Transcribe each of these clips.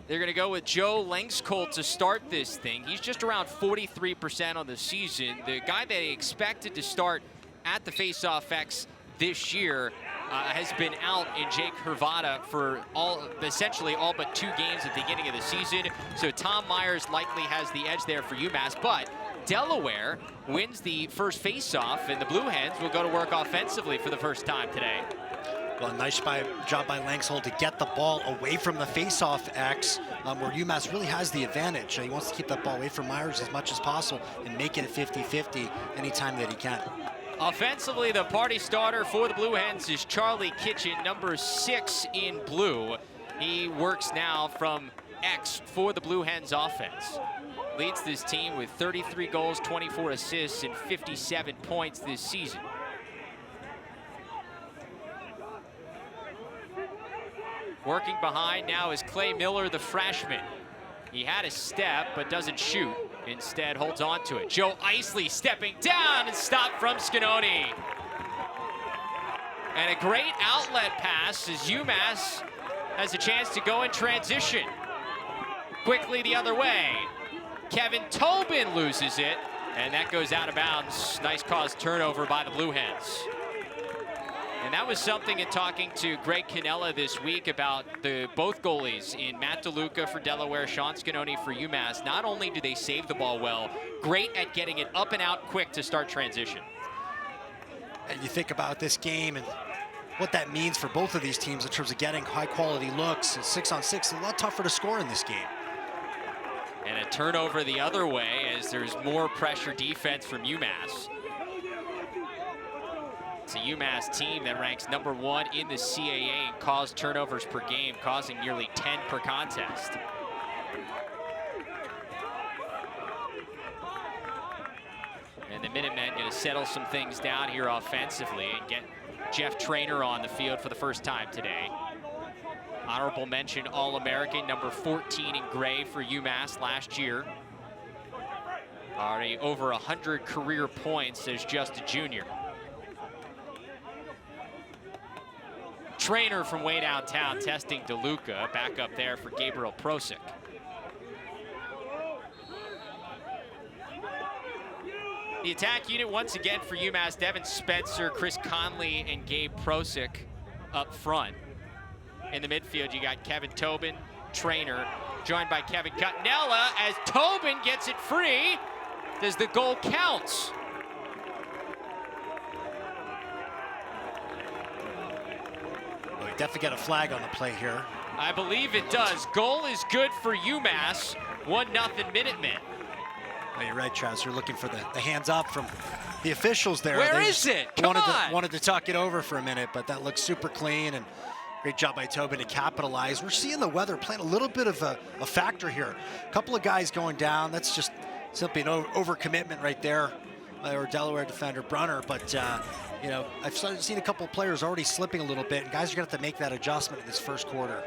They're going to go with Joe Langscolt to start this thing. He's just around 43% on the season. The guy they expected to start at the faceoff X this year has been out in Jake Hervada for essentially all but 2 games at the beginning of the season. So Tom Myers likely has the edge there for UMass, but Delaware wins the first faceoff, and the Blue Hens will go to work offensively for the first time today. Well, nice job by Langscolt to get the ball away from the faceoff X, where UMass really has the advantage. He wants to keep that ball away from Myers as much as possible and make it a 50-50 anytime that he can. Offensively, the party starter for the Blue Hens is Charlie Kitchen, number 6 in blue. He works now from X for the Blue Hens offense. Leads this team with 33 goals, 24 assists, and 57 points this season. Working behind now is Clay Miller, the freshman. He had a step, but doesn't shoot. Instead, holds on to it. Joe Isley stepping down and stopped from Scanoni. And a great outlet pass as UMass has a chance to go in transition. Quickly the other way. Kevin Tobin loses it, and that goes out of bounds. Nice caused turnover by the Blue Hens. And that was something in talking to Greg Cannella this week about both goalies in Matt DeLuca for Delaware, Sean Scanoni for UMass. Not only do they save the ball well, great at getting it up and out quick to start transition. And you think about this game and what that means for both of these teams in terms of getting high quality looks. 6-on-6 a lot tougher to score in this game. And a turnover the other way as there's more pressure defense from UMass. It's a UMass team that ranks number 1 in the CAA in caused turnovers per game, causing nearly 10 per contest. And the Minutemen going to settle some things down here offensively and get Jeff Traynor on the field for the first time today. Honorable mention All-American, number 14 in gray for UMass last year. Already over 100 career points as just a junior. Traynor from way downtown testing DeLuca, back up there for Gabriel Prosick. The attack unit once again for UMass, Devin Spencer, Chris Conley, and Gabe Prosick up front. In the midfield, you got Kevin Tobin, Traynor, joined by Kevin Cutnella as Tobin gets it free. Does the goal count? Definitely got a flag on the play here. I believe it does. Goal is good for UMass. 1-0 Minutemen. Oh, you're right, Travis. You're looking for the hands up from the officials there. Where is it? Come on. Wanted to tuck it over for a minute, but that looks super clean, and great job by Tobin to capitalize. We're seeing the weather playing a little bit of a factor here. A couple of guys going down. That's just simply an overcommitment right there by our Delaware defender, Brunner. But you know, I've seen a couple of players already slipping a little bit, and guys are going to have to make that adjustment in this first quarter.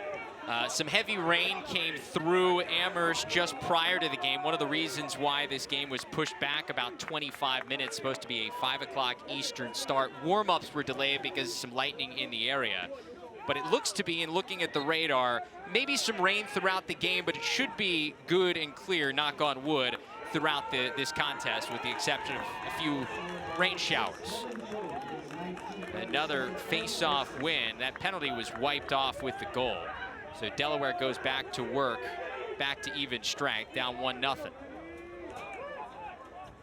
Some heavy rain came through Amherst just prior to the game. One of the reasons why this game was pushed back about 25 minutes, supposed to be a 5 o'clock Eastern start. Warm-ups were delayed because of some lightning in the area. But it looks to be, in looking at the radar, maybe some rain throughout the game, but it should be good and clear, knock on wood, throughout this contest, with the exception of a few rain showers. Another face-off win. That penalty was wiped off with the goal. So Delaware goes back to work, back to even strength, down 1-0.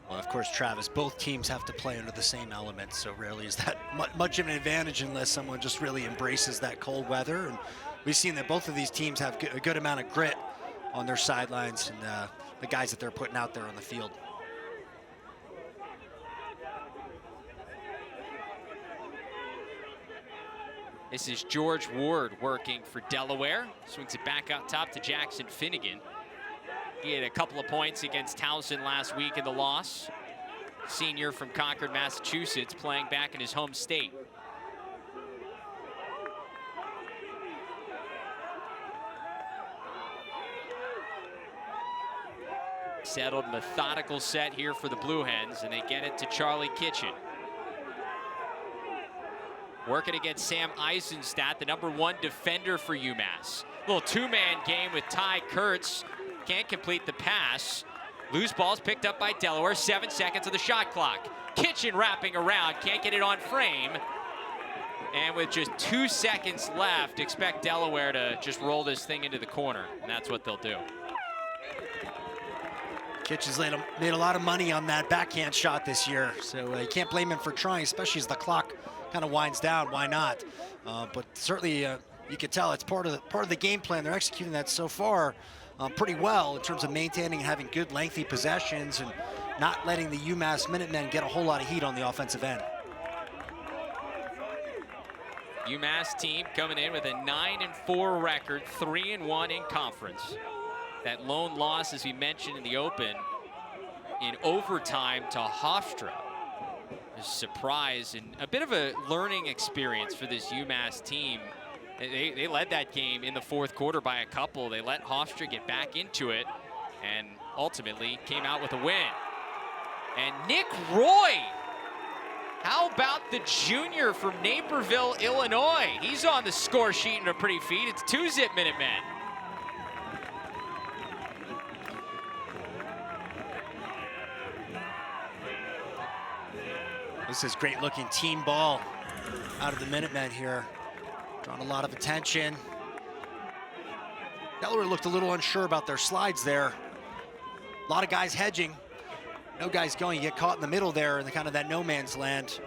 Well, of course, Travis, both teams have to play under the same elements, so rarely is that much of an advantage unless someone just really embraces that cold weather. And we've seen that both of these teams have a good amount of grit on their sidelines and the guys that they're putting out there on the field. This is George Ward working for Delaware. Swings it back up top to Jackson Finnegan. He had a couple of points against Towson last week in the loss. Senior from Concord, Massachusetts, playing back in his home state. Settled, methodical set here for the Blue Hens, and they get it to Charlie Kitchen. Working against Sam Eisenstadt, the #1 defender for UMass. Little two-man game with Ty Kurtz. Can't complete the pass. Loose ball's picked up by Delaware. 7 seconds of the shot clock. Kitchen wrapping around. Can't get it on frame. And with just 2 seconds left, expect Delaware to just roll this thing into the corner. And that's what they'll do. Kitchen's made a lot of money on that backhand shot this year. So you can't blame him for trying, especially as the clock kind of winds down. Why not? But certainly you can tell it's part of the game plan. They're executing that so far pretty well in terms of maintaining and having good lengthy possessions and not letting the UMass Minutemen get a whole lot of heat on the offensive end. UMass team coming in with a 9-4 record, 3-1 in conference. That lone loss, as we mentioned in the open, in overtime to Hofstra. A surprise and a bit of a learning experience for this UMass team. They led that game in the fourth quarter by a couple. They let Hofstra get back into it and ultimately came out with a win. And Nick Roy, how about the junior from Naperville, Illinois? He's on the score sheet in a pretty feat. It's 2-zip Minutemen. This is great looking team ball out of the Minutemen here. Drawing a lot of attention. Delaware looked a little unsure about their slides there. A lot of guys hedging. No guys going. You get caught in the middle there in the kind of that no man's land.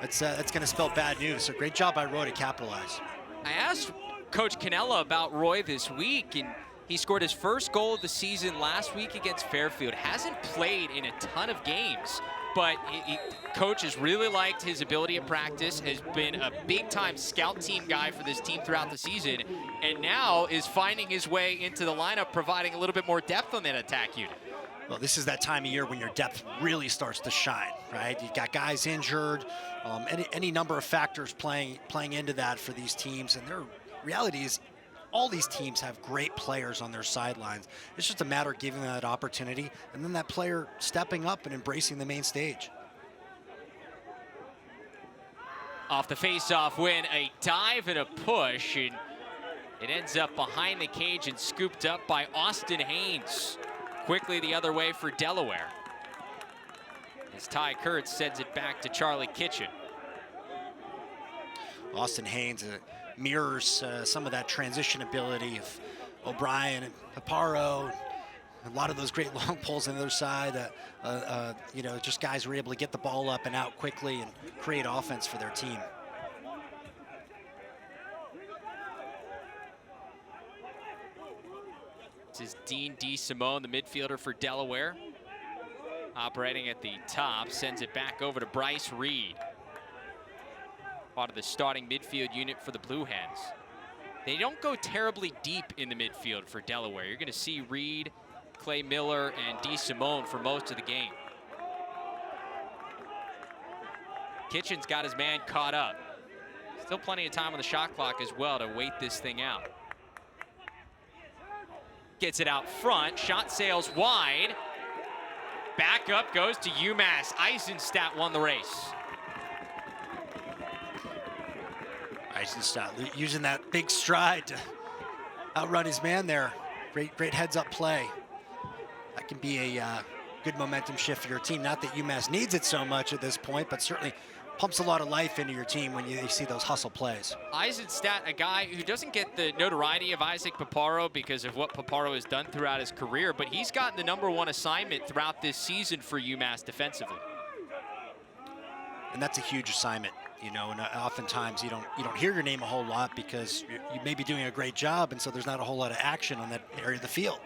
That's going to spell bad news. So great job by Roy to capitalize. I asked Coach Cannella about Roy this week, and he scored his first goal of the season last week against Fairfield. Hasn't played in a ton of games, but Coach has really liked his ability at practice, has been a big-time scout team guy for this team throughout the season, and now is finding his way into the lineup, providing a little bit more depth on that attack unit. Well, this is that time of year when your depth really starts to shine, right? You've got guys injured, any number of factors playing into that for these teams, and their reality is all these teams have great players on their sidelines. It's just a matter of giving them that opportunity and then that player stepping up and embracing the main stage. Off the face-off win, a dive and a push, and it ends up behind the cage and scooped up by Austin Haynes. Quickly the other way for Delaware, as Ty Kurtz sends it back to Charlie Kitchen. Austin Haynes mirrors some of that transition ability of O'Brien and Paparo. A lot of those great long pulls on the other side. You know, just guys who are able to get the ball up and out quickly and create offense for their team. This is Dean DeSimone, the midfielder for Delaware. Operating at the top, sends it back over to Bryce Reed. Part of the starting midfield unit for the Blue Hens. They don't go terribly deep in the midfield for Delaware. You're going to see Reed, Clay Miller, and DeSimone for most of the game. Kitchen's got his man caught up. Still plenty of time on the shot clock as well to wait this thing out. Gets it out front, shot sails wide. Back up goes to UMass. Eisenstadt won the race. Eisenstadt using that big stride to outrun his man there. Great heads-up play. That can be a good momentum shift for your team. Not that UMass needs it so much at this point, but certainly pumps a lot of life into your team when you see those hustle plays. Eisenstadt, a guy who doesn't get the notoriety of Isaac Paparo because of what Paparo has done throughout his career, but he's gotten the #1 assignment throughout this season for UMass defensively. And that's a huge assignment, you know, and oftentimes you don't hear your name a whole lot because you may be doing a great job, and so there's not a whole lot of action on that area of the field.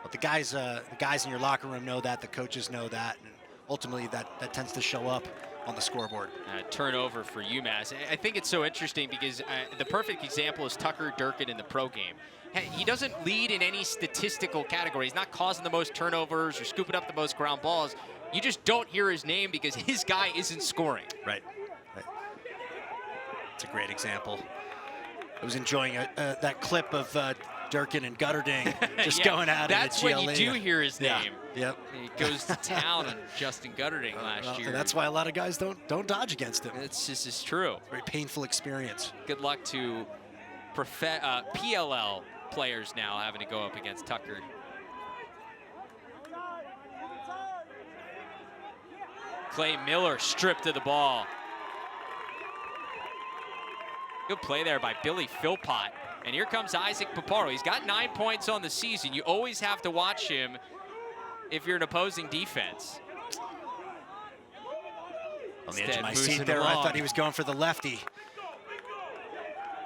But the guys in your locker room know that, the coaches know that, and ultimately that tends to show up on the scoreboard. Turnover for UMass. I think it's so interesting because the perfect example is Tucker Durkin in the pro game. He doesn't lead in any statistical category. He's not causing the most turnovers or scooping up the most ground balls. You just don't hear his name because his guy isn't scoring. Right. It's a great example. I was enjoying that clip of Durkin and Gutterding just going at it at GLE. That's when you do hear his name. Yep. He goes to town on Justin Gutterding last year. And that's why a lot of guys don't dodge against him. This is true. Very painful experience. Good luck to PLL players now having to go up against Tucker. Clay Miller stripped of the ball. Good play there by Billy Philpott. And here comes Isaac Paparo. He's got 9 points on the season. You always have to watch him if you're an opposing defense. On the edge of my seat there, I thought he was going for the lefty.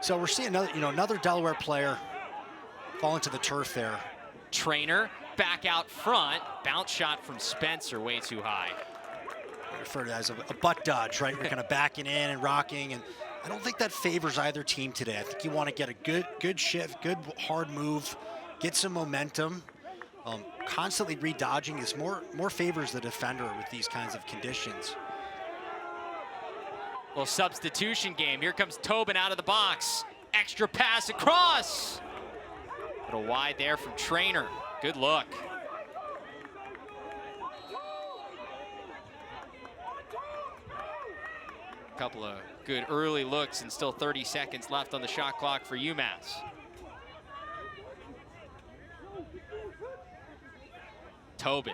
So we're seeing another Delaware player fall into the turf there. Trainer back out front. Bounce shot from Spencer, way too high. I refer to it as a butt dodge, right? We're kind of backing in and rocking, and I don't think that favors either team today. I think you want to get a good shift, good hard move, get some momentum. Constantly re-dodging is more favors the defender with these kinds of conditions. Well, substitution game. Here comes Tobin out of the box. Extra pass across. Little wide there from Trainer. Good look. Couple of good early looks and still 30 seconds left on the shot clock for UMass. Tobin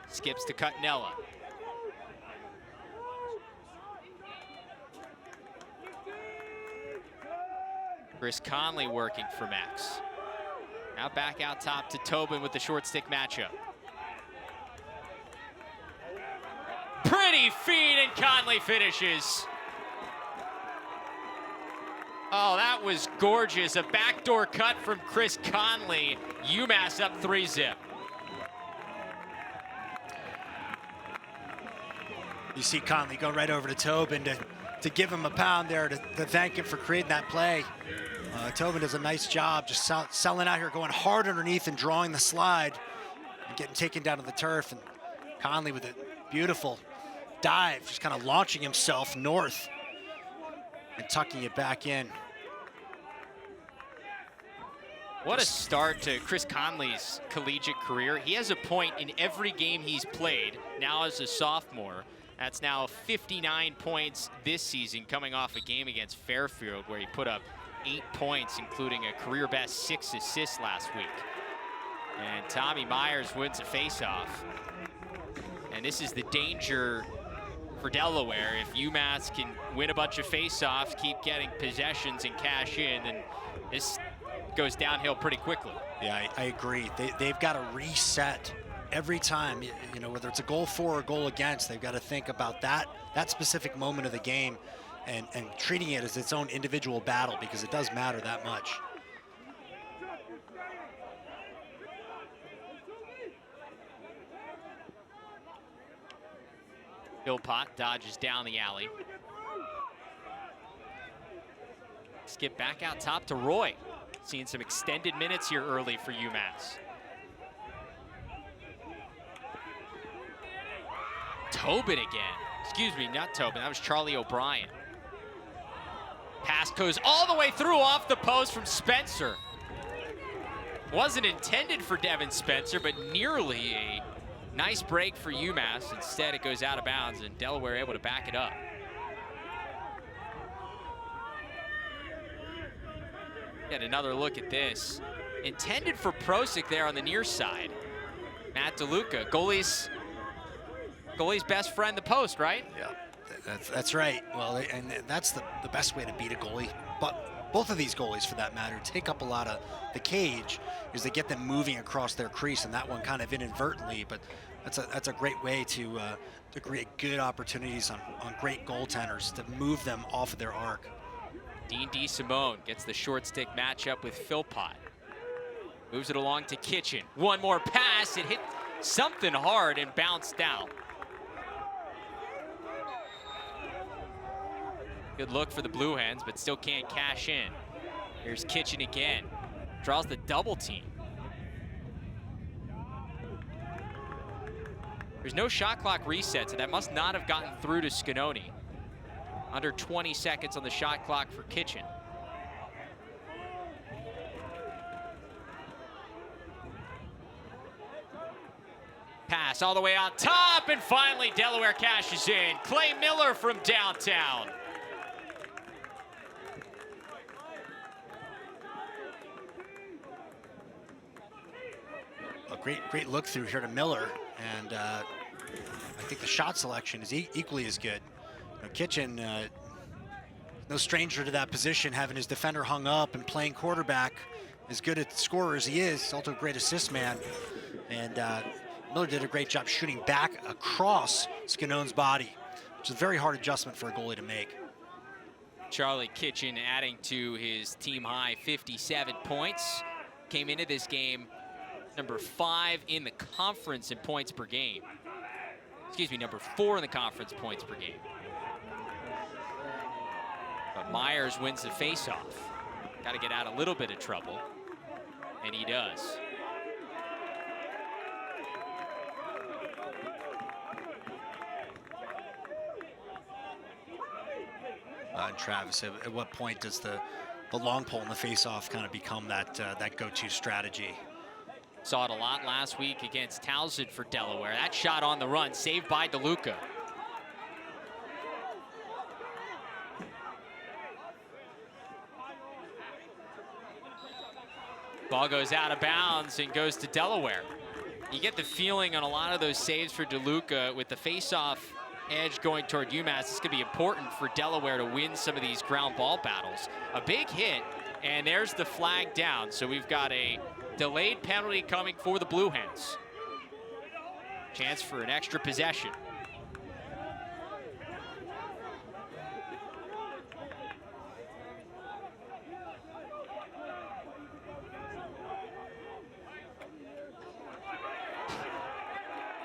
skips to Cutnella. Chris Conley working for Max. Now back out top to Tobin with the short stick matchup. Pretty feed, and Conley finishes. Oh, that was gorgeous. A backdoor cut from Chris Conley. UMass up 3-zip. You see Conley go right over to Tobin to give him a pound there, to thank him for creating that play. Tobin does a nice job just selling out here, going hard underneath and drawing the slide and getting taken down to the turf. And Conley with a beautiful dive, just kind of launching himself north and tucking it back in. What a start to Chris Conley's collegiate career. He has a point in every game he's played, now as a sophomore. That's now 59 points this season, coming off a game against Fairfield where he put up 8 points, including a career best 6 assists last week. And Tommy Myers wins a faceoff. And this is the danger for Delaware. If UMass can win a bunch of faceoffs, keep getting possessions and cash in, then this goes downhill pretty quickly. Yeah, I agree. They've got to reset every time, whether it's a goal for or a goal against. They've got to think about that specific moment of the game and treating it as its own individual battle, because it does matter that much. Philpott dodges down the alley. Skip back out top to Roy. Seeing some extended minutes here early for UMass. Tobin again. Excuse me, not Tobin. That was Charlie O'Brien. Pass goes all the way through off the post from Spencer. Wasn't intended for Devin Spencer, but nearly a nice break for UMass. Instead, it goes out of bounds, and Delaware able to back it up. Get another look at this. Intended for Prosic there on the near side. Matt DeLuca, goalie's best friend, the post, right? Yeah, that's right. Well, and that's the best way to beat a goalie. But both of these goalies, for that matter, take up a lot of the cage, is they get them moving across their crease, and that one kind of inadvertently. But that's a great way to create good opportunities on great goaltenders to move them off of their arc. Dean DeSimone gets the short stick matchup with Philpott. Moves it along to Kitchen. One more pass. It hit something hard and bounced out. Good look for the Blue Hens, but still can't cash in. Here's Kitchen again. Draws the double team. There's no shot clock reset, so that must not have gotten through to Scanoni. Under 20 seconds on the shot clock for Kitchen. Pass all the way out top, and finally Delaware cashes in. Clay Miller from downtown. Great look through here to Miller, and I think the shot selection is equally as good. Kitchen, no stranger to that position, having his defender hung up and playing quarterback. As good a scorer as he is, also a great assist man. And Miller did a great job shooting back across Scanone's body, which is a very hard adjustment for a goalie to make. Charlie Kitchen adding to his team high 57 points. Came into this game number 5 in the conference in points per game. Excuse me, number 4 in the conference points per game. But Myers wins the faceoff. Got to get out a little bit of trouble, and he does. And Travis, at what point does the long pole in the faceoff kind of become that go-to strategy? Saw it a lot last week against Townsend for Delaware. That shot on the run, saved by DeLuca. Ball goes out of bounds and goes to Delaware. You get the feeling on a lot of those saves for DeLuca with the faceoff edge going toward UMass. It's going to be important for Delaware to win some of these ground ball battles. A big hit, and there's the flag down. So we've got a delayed penalty coming for the Blue Hens. Chance for an extra possession.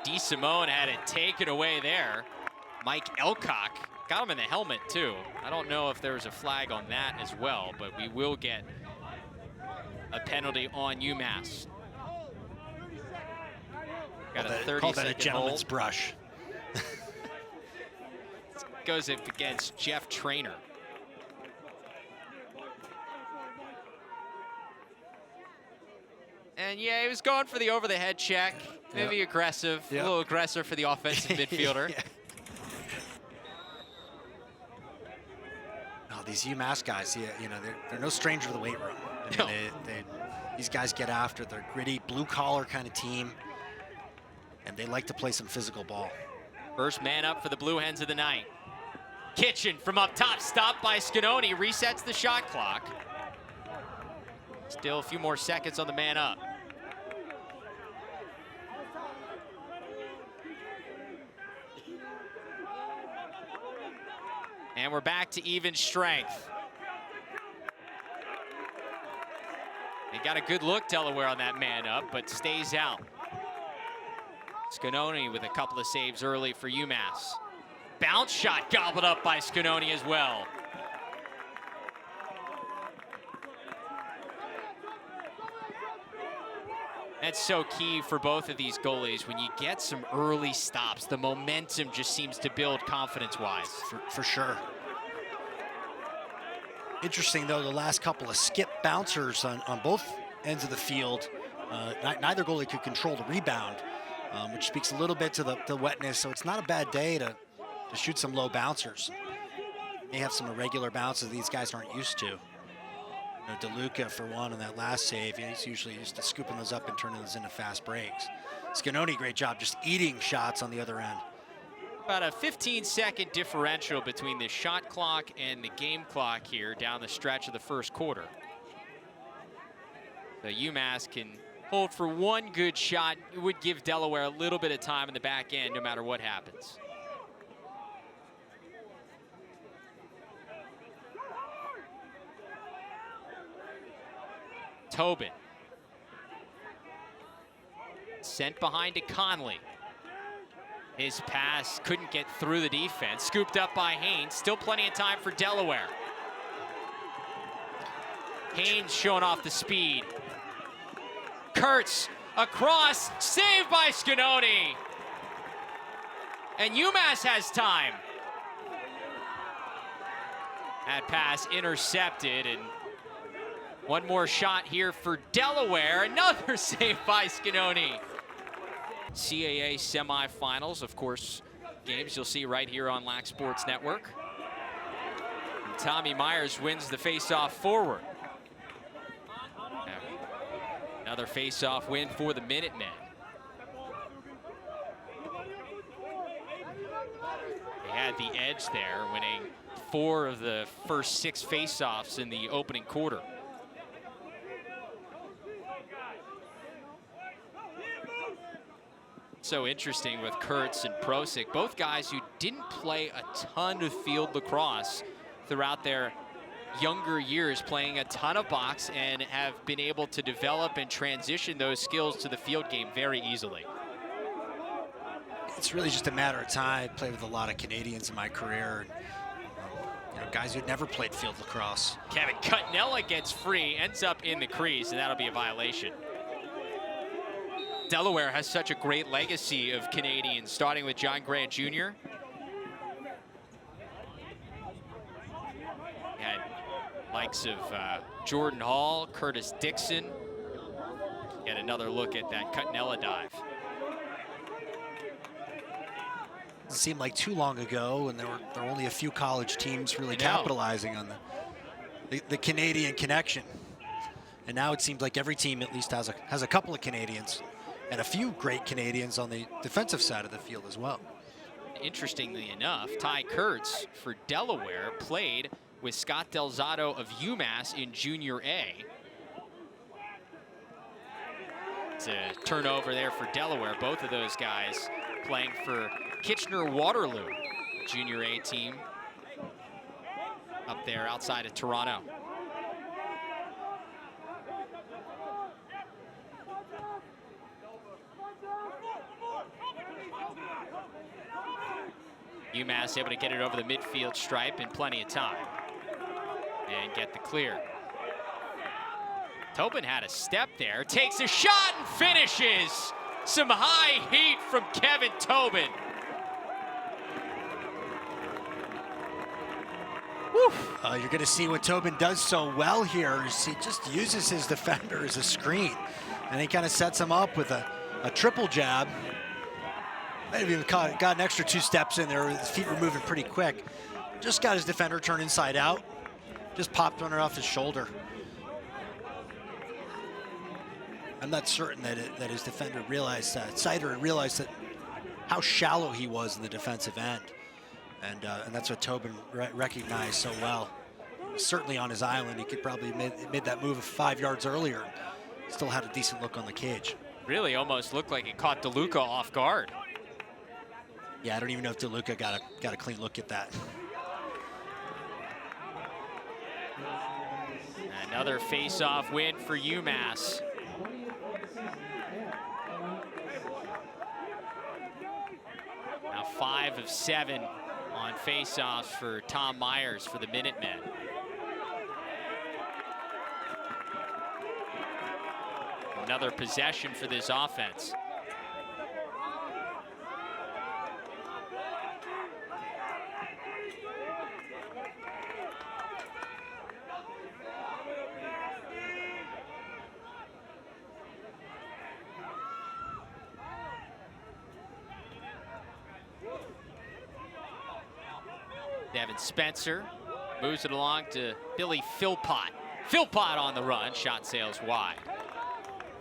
DeSimone had it taken away there. Mike Elcock got him in the helmet too. I don't know if there was a flag on that as well, but we will get a penalty on UMass. Got a 30-second call that a gentleman's hold. brush. Goes up against Jeff Traynor. And yeah, he was going for the over-the-head check. Maybe aggressive, a little aggressive for the offensive midfielder. Yeah. Oh, these UMass guys, they're no stranger to the weight room. I mean, these guys get after. They're gritty, blue-collar kind of team, and they like to play some physical ball. First man up for the Blue Hens of the night. Kitchen from up top, stopped by Scanone, resets the shot clock. Still a few more seconds on the man up. And we're back to even strength. They got a good look, Delaware, on that man up, but stays out. Scanone with a couple of saves early for UMass. Bounce shot gobbled up by Scanone as well. That's so key for both of these goalies. When you get some early stops, the momentum just seems to build confidence-wise. For sure. Interesting, though, the last couple of skip bouncers on both ends of the field, neither goalie could control the rebound, which speaks a little bit to the wetness. So it's not a bad day to shoot some low bouncers. May have some irregular bounces these guys aren't used to. DeLuca, for one, on that last save, he's usually used to scooping those up and turning those into fast breaks. Scanone, great job just eating shots on the other end. About a 15-second differential between the shot clock and the game clock here down the stretch of the first quarter. So UMass can hold for one good shot. It would give Delaware a little bit of time in the back end no matter what happens. Tobin. Sent behind to Conley. His pass couldn't get through the defense. Scooped up by Haynes. Still plenty of time for Delaware. Haynes showing off the speed. Kurtz across. Saved by Scanone. And UMass has time. That pass intercepted, and one more shot here for Delaware. Another save by Scanone. CAA semifinals, of course, games you'll see right here on Lac Sports Network. And Tommy Myers wins the faceoff forward. Another faceoff win for the Minutemen. had the edge there, winning 4 of the first 6 faceoffs in the opening quarter. So interesting with Kurtz and Prosick, both guys who didn't play a ton of field lacrosse throughout their younger years, playing a ton of box, and have been able to develop and transition those skills to the field game very easily. It's really just a matter of time. I played with a lot of Canadians in my career, and, guys who'd never played field lacrosse. Kevin Cutnella gets free, ends up in the crease, and that'll be a violation. Delaware has such a great legacy of Canadians, starting with John Grant Jr. Had likes of Jordan Hall, Curtis Dixon. Get another look at that Cutnella dive. It seemed like too long ago, and there were only a few college teams really capitalizing on the Canadian connection. And now it seems like every team at least has a couple of Canadians, and a few great Canadians on the defensive side of the field as well. Interestingly enough, Ty Kurtz for Delaware played with Scott Delzato of UMass in Junior A. It's a turnover there for Delaware. Both of those guys playing for Kitchener-Waterloo, Junior A team up there outside of Toronto. UMass able to get it over the midfield stripe in plenty of time and get the clear. Tobin had a step there, takes a shot and finishes. Some high heat from Kevin Tobin. You're going to see what Tobin does so well here is he just uses his defender as a screen, and he kind of sets him up with a triple jab. Might have even got an extra 2 steps in there. His feet were moving pretty quick. Just got his defender turned inside out. Just popped one off his shoulder. I'm not certain that his defender realized that. Sider realized that how shallow he was in the defensive end. And that's what Tobin recognized so well. Certainly on his island, he could probably made that move 5 yards earlier. Still had a decent look on the cage. Really almost looked like it caught DeLuca off guard. Yeah, I don't even know if DeLuca got a clean look at that. Another face-off win for UMass. Now 5 of 7 on face-offs for Tom Myers for the Minutemen. Another possession for this offense. Devin Spencer moves it along to Billy Philpott. Philpott on the run, shot sails wide.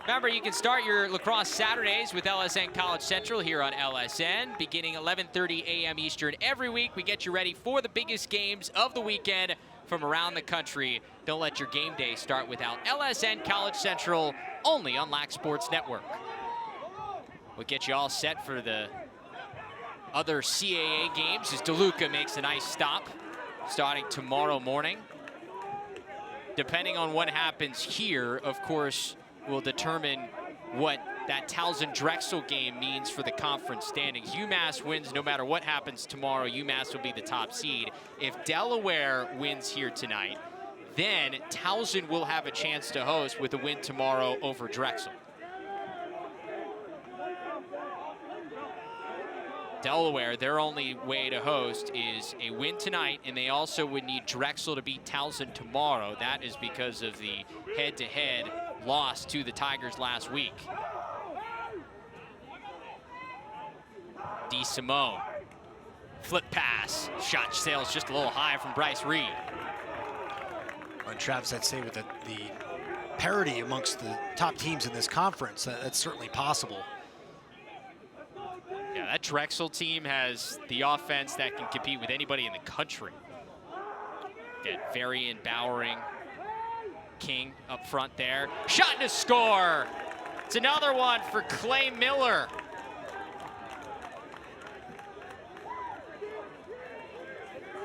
Remember, you can start your lacrosse Saturdays with LSN College Central here on LSN, beginning 11:30 a.m. Eastern every week. We get you ready for the biggest games of the weekend from around the country. Don't let your game day start without LSN College Central, only on Lac Sports Network. We'll get you all set for the other CAA games as DeLuca makes a nice stop starting tomorrow morning. Depending on what happens here, of course, will determine what that Towson-Drexel game means for the conference standings. UMass wins no matter what happens tomorrow. UMass will be the top seed. If Delaware wins here tonight, then Towson will have a chance to host with a win tomorrow over Drexel. Delaware, their only way to host is a win tonight, and they also would need Drexel to beat Towson tomorrow. That is because of the head-to-head loss to the Tigers last week. DeSimone, flip pass, shot sails just a little high from Bryce Reed. And Travis, I'd say with the parity amongst the top teams in this conference, that's certainly possible. Yeah, that Drexel team has the offense that can compete with anybody in the country. Get Varian, Bowering, King up front there. Shot and a score. It's another one for Clay Miller.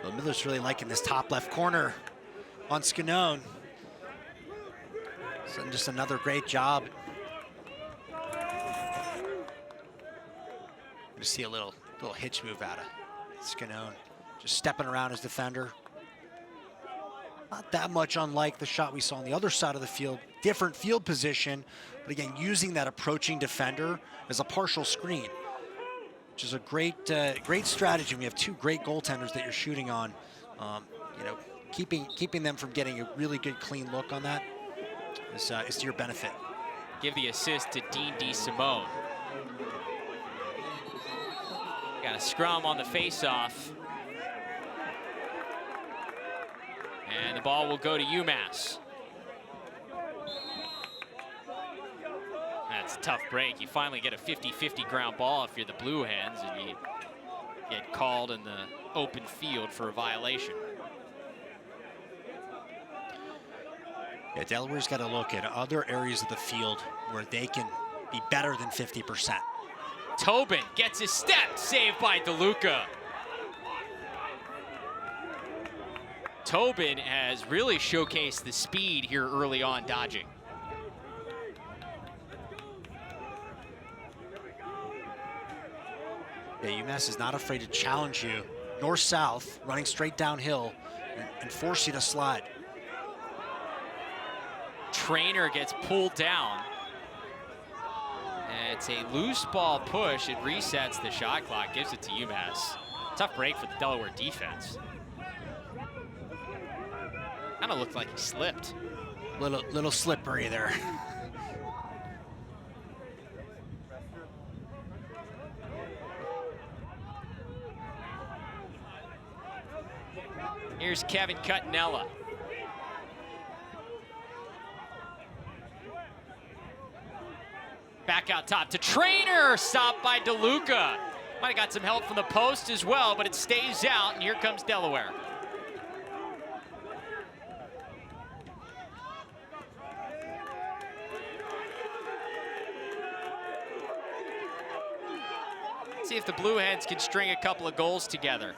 Well, Miller's really liking this top left corner on Scanone. So just another great job. You see a little hitch move out of Scanone, just stepping around his defender. Not that much unlike the shot we saw on the other side of the field. Different field position, but again, using that approaching defender as a partial screen, which is a great strategy. We have two great goaltenders that you're shooting on. You know, keeping them from getting a really good clean look on that is to your benefit. Give the assist to Dean DeSimone. Got a scrum on the face-off. And the ball will go to UMass. That's a tough break. You finally get a 50-50 ground ball if you're the Blue Hens, and you get called in the open field for a violation. Yeah, Delaware's got to look at other areas of the field where they can be better than 50%. Tobin gets his step, saved by DeLuca. Tobin has really showcased the speed here early on, dodging. Yeah, UMass is not afraid to challenge you north-south, running straight downhill and force you to slide. Trainer gets pulled down. And it's a loose ball push. It resets the shot clock, gives it to UMass. Tough break for the Delaware defense. Kind of looked like he slipped. Little slippery there. Here's Kevin Cuttinella. Back out top to Trainer, stopped by DeLuca. Might have got some help from the post as well, but it stays out, and here comes Delaware. See if the Blue Hens can string a couple of goals together.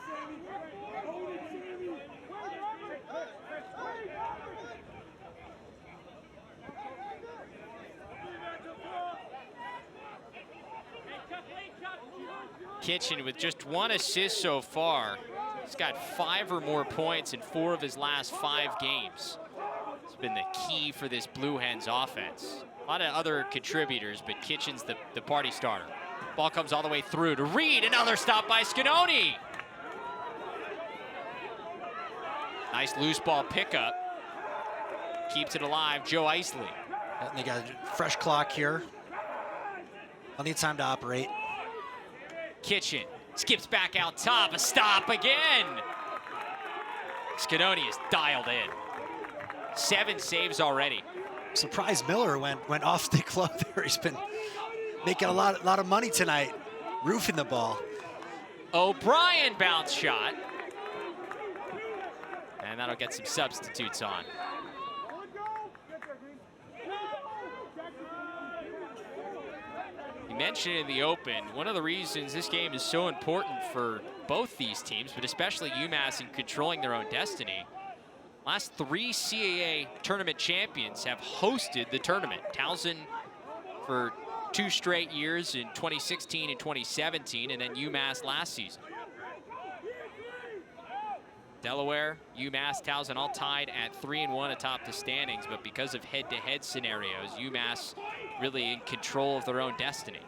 Kitchen with just one assist so far. He's got 5 or more points in 4 of his last 5 games. It's been the key for this Blue Hens offense. A lot of other contributors, but Kitchen's the party starter. Ball comes all the way through to Reed. Another stop by Scanone. Nice loose ball pickup. Keeps it alive, Joe Isley. And they got a fresh clock here. Plenty of time to operate. Kitchen skips back out top, a stop again. Scanone is dialed in. 7 saves already. Surprised Miller went off stick low there. He's been making a lot of money tonight, roofing the ball. O'Brien bounce shot. And that'll get some substitutes on. You mentioned in the open, one of the reasons this game is so important for both these teams, but especially UMass in controlling their own destiny. Last 3 CAA tournament champions have hosted the tournament. Towson for 2 straight years in 2016 and 2017, and then UMass last season. Delaware, UMass, Towson all tied at 3-1 atop the standings, but because of head-to-head scenarios, UMass really in control of their own destiny.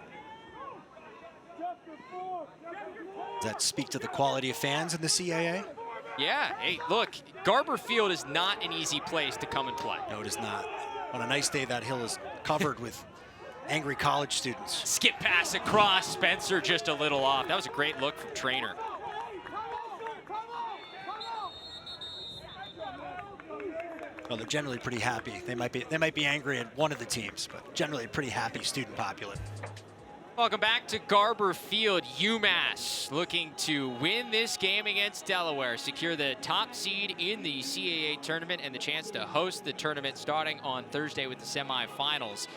Does that speak to the quality of fans in the CAA? Yeah, hey, look, Garber Field is not an easy place to come and play. No, it is not. On a nice day, that hill is covered with angry college students. Skip pass across, Spencer just a little off. That was a great look from Trainer. Well, they're generally pretty happy. They might be angry at one of the teams, but generally a pretty happy student populace. Welcome back to Garber Field. UMass looking to win this game against Delaware, secure the top seed in the CAA tournament and the chance to host the tournament starting on Thursday with the semifinals.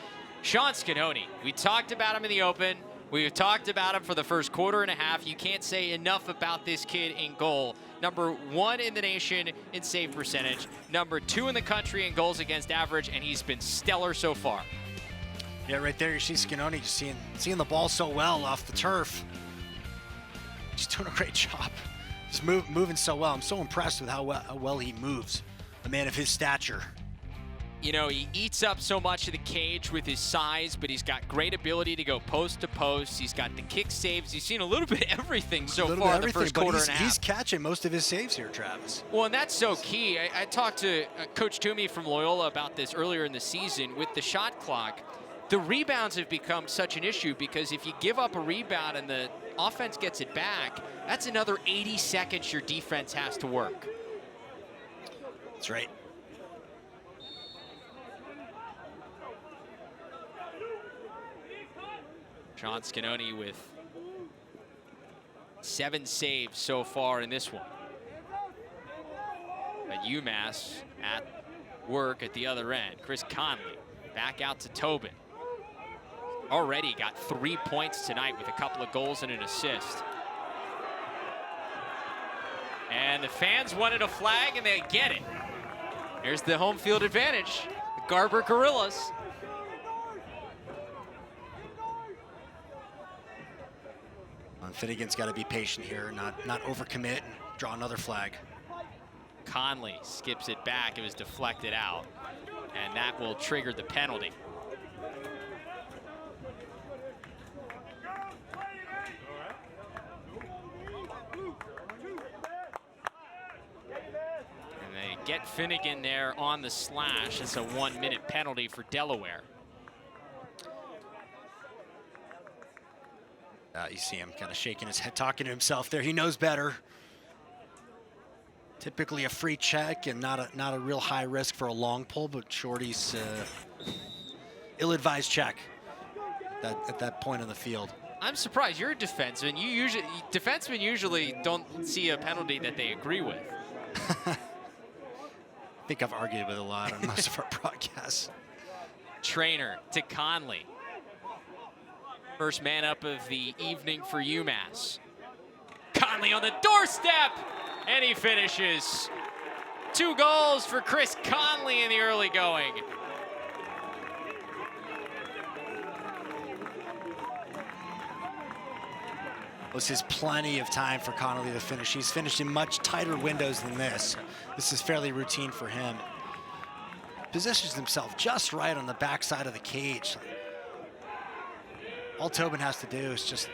Sean Scanoni, we talked about him in the open. We've talked about him for the first quarter and a half. You can't say enough about this kid in goal. #1 in the nation in save percentage, #2 in the country in goals against average, and he's been stellar so far. Yeah, right there you see Scanoni just seeing the ball so well off the turf. Just doing a great job. Just moving so well. I'm so impressed with how well he moves. A man of his stature. You know, he eats up so much of the cage with his size, but he's got great ability to go post to post. He's got the kick saves. He's seen a little bit of everything so far in the first quarter and a half. He's catching most of his saves here, Travis. Well, and that's so key. I talked to Coach Toomey from Loyola about this earlier in the season. With the shot clock, the rebounds have become such an issue because if you give up a rebound and the offense gets it back, that's another 80 seconds your defense has to work. That's right. Sean Scanoni with 7 saves so far in this one. But UMass at work at the other end. Chris Conley back out to Tobin. Already got 3 points tonight with a couple of goals and an assist. And the fans wanted a flag and they get it. Here's the home field advantage. The Garber Gorillas. Finnegan's got to be patient here, not overcommit and draw another flag. Conley skips it back. It was deflected out, and that will trigger the penalty. And they get Finnegan there on the slash. It's a 1-minute penalty for Delaware. You see him kind of shaking his head, talking to himself there. He knows better. Typically a free check and not a real high risk for a long pull, but Shorty's ill-advised check at that point on the field. I'm surprised. You're a defenseman. Defensemen usually don't see a penalty that they agree with. I think I've argued with a lot on most of our broadcasts. Trainer to Conley. First man up of the evening for UMass. Conley on the doorstep, and he finishes. 2 goals for Chris Conley in the early going. This is plenty of time for Conley to finish. He's finished in much tighter windows than this. This is fairly routine for him. Positions himself just right on the backside of the cage. All Tobin has to do is just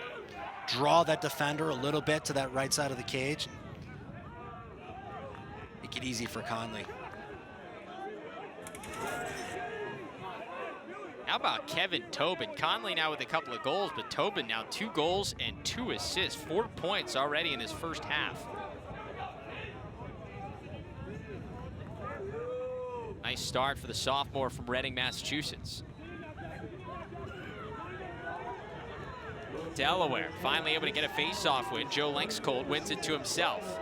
draw that defender a little bit to that right side of the cage. Make it easy for Conley. How about Kevin Tobin? Conley now with a couple of goals, but Tobin now 2 goals and 2 assists. 4 points already in his first half. Nice start for the sophomore from Reading, Massachusetts. Delaware finally able to get a face-off win. Joe Lankscold wins it to himself.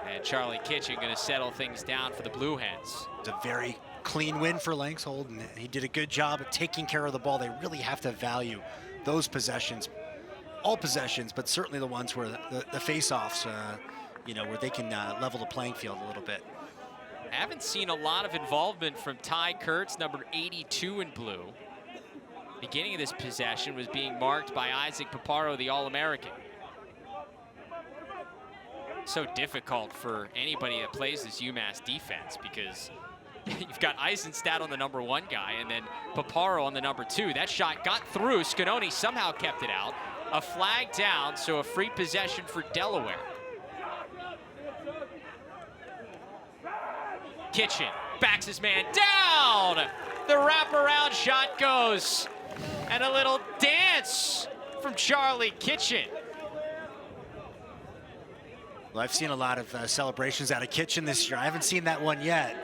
And Charlie Kitchen going to settle things down for the Blue Hens. It's a very clean win for Lankscold, and he did a good job of taking care of the ball. They really have to value those possessions, all possessions, but certainly the ones where the face-offs, where they can level the playing field a little bit. I haven't seen a lot of involvement from Ty Kurtz, number 82 in blue. Beginning of this possession was being marked by Isaac Paparo, the All-American. So difficult for anybody that plays this UMass defense because you've got Eisenstadt on the number 1 guy and then Paparo on the number 2. That shot got through. Scanoni somehow kept it out. A flag down, so a free possession for Delaware. Kitchen backs his man down. The wraparound shot goes. And a little dance from Charlie Kitchen. Well, I've seen a lot of celebrations out of Kitchen this year. I haven't seen that one yet.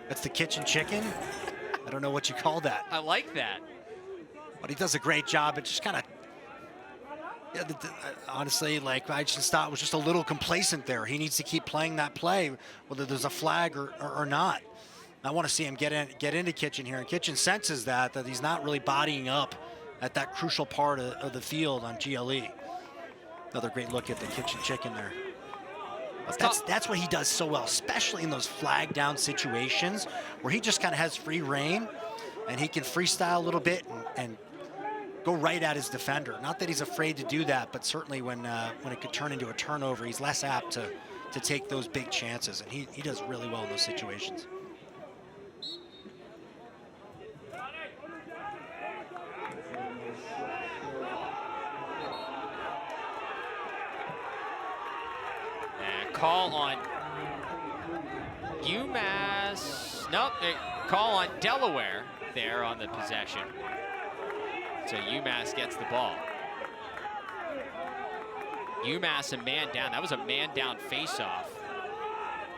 That's the Kitchen chicken. I don't know what you call that. I like that. But he does a great job. It just kind of, yeah, honestly, like I just thought it was just a little complacent there. He needs to keep playing that play, whether there's a flag or not. I want to see him get into Kitchen here, and Kitchen senses that he's not really bodying up at that crucial part of the field on GLE. Another great look at the Kitchen chicken there. That's what he does so well, especially in those flag down situations where he just kind of has free reign and he can freestyle a little bit and go right at his defender. Not that he's afraid to do that, but certainly when it could turn into a turnover, he's less apt to take those big chances, and he does really well in those situations. Call on UMass. Nope, call on Delaware there on the possession. So UMass gets the ball. UMass a man down. That was a man down face-off.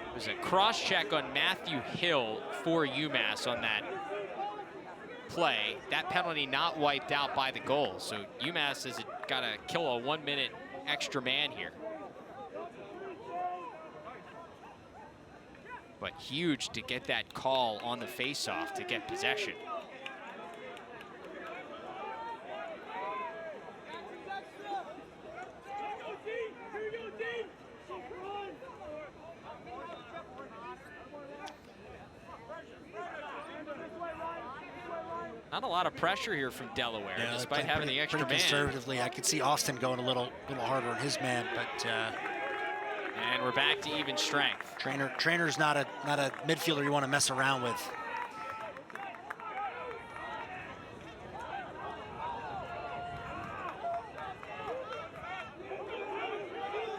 It was a cross-check on Matthew Hill for UMass on that play. That penalty not wiped out by the goal. So UMass has got to kill a 1 minute extra man here. But huge to get that call on the face-off to get possession. Not a lot of pressure here from Delaware, despite having the extra man. Conservatively, I could see Austin going a little harder on his man, but. And we're back to even strength. Trainer's not a midfielder you want to mess around with.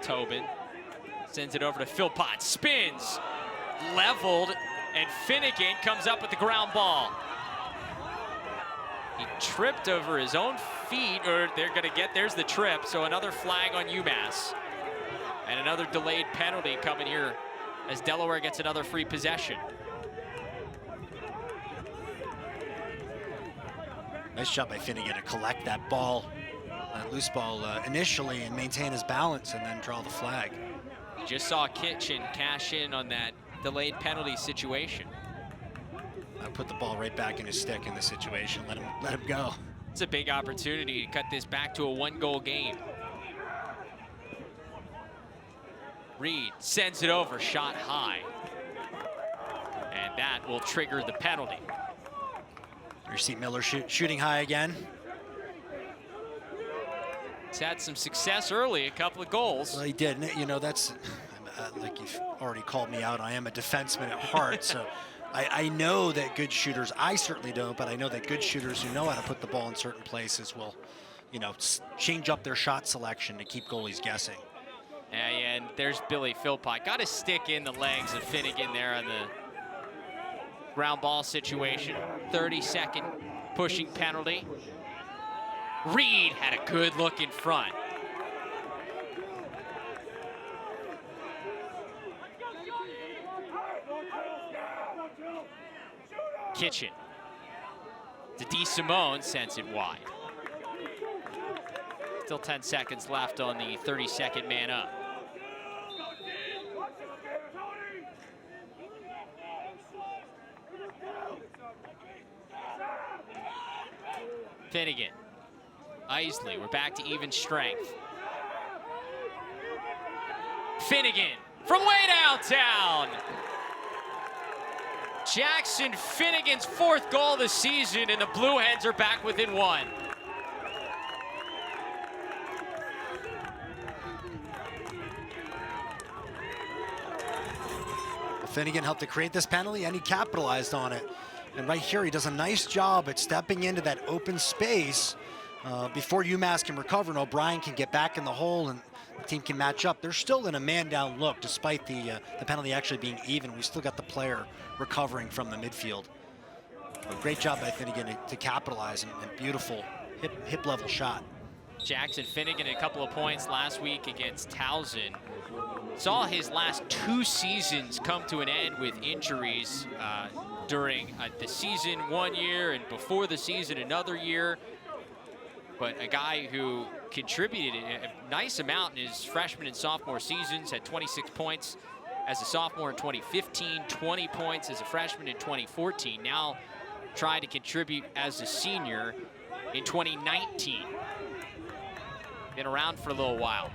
Tobin sends it over to Philpott, spins, leveled, and Finnegan comes up with the ground ball. He tripped over his own feet, or there's the trip, so another flag on UMass. And another delayed penalty coming here as Delaware gets another free possession. Nice job by Finnegan to collect that ball, that loose ball initially, and maintain his balance and then draw the flag. You just saw Kitchen cash in on that delayed penalty situation. I put the ball right back in his stick in this situation. Let him go. It's a big opportunity to cut this back to a 1-goal game. Reed sends it over, shot high. And that will trigger the penalty. You see Miller shooting high again. He's had some success early, a couple of goals. Well, he did. You know, that's like you've already called me out. I am a defenseman at heart, so I know that good shooters, I certainly don't, but I know that good shooters who know how to put the ball in certain places will, you know, change up their shot selection to keep goalies guessing. And there's Billy Philpott. Got to stick in the legs of Finnegan there on the ground ball situation. 30-second pushing penalty. Reed had a good look in front. Kitchen. To DeSimone, sends it wide. Still 10 seconds left on the 30-second man up. Finnegan. Isley, we're back to even strength. Finnegan from way downtown. Jackson Finnegan's 4th goal of the season, and the Blue Hens are back within 1. Finnegan helped to create this penalty, and he capitalized on it. And right here, he does a nice job at stepping into that open space before UMass can recover and O'Brien can get back in the hole and the team can match up. They're still in a man-down look, despite the penalty actually being even. We still got the player recovering from the midfield. A great job by Finnegan to capitalize, and beautiful hip-level shot. Jackson Finnegan a couple of points last week against Towson. Saw his last 2 seasons come to an end with injuries during the season 1 year and before the season another year. But a guy who contributed a nice amount in his freshman and sophomore seasons, had 26 points as a sophomore in 2015, 20 points as a freshman in 2014. Now trying to contribute as a senior in 2019. Been around for a little while.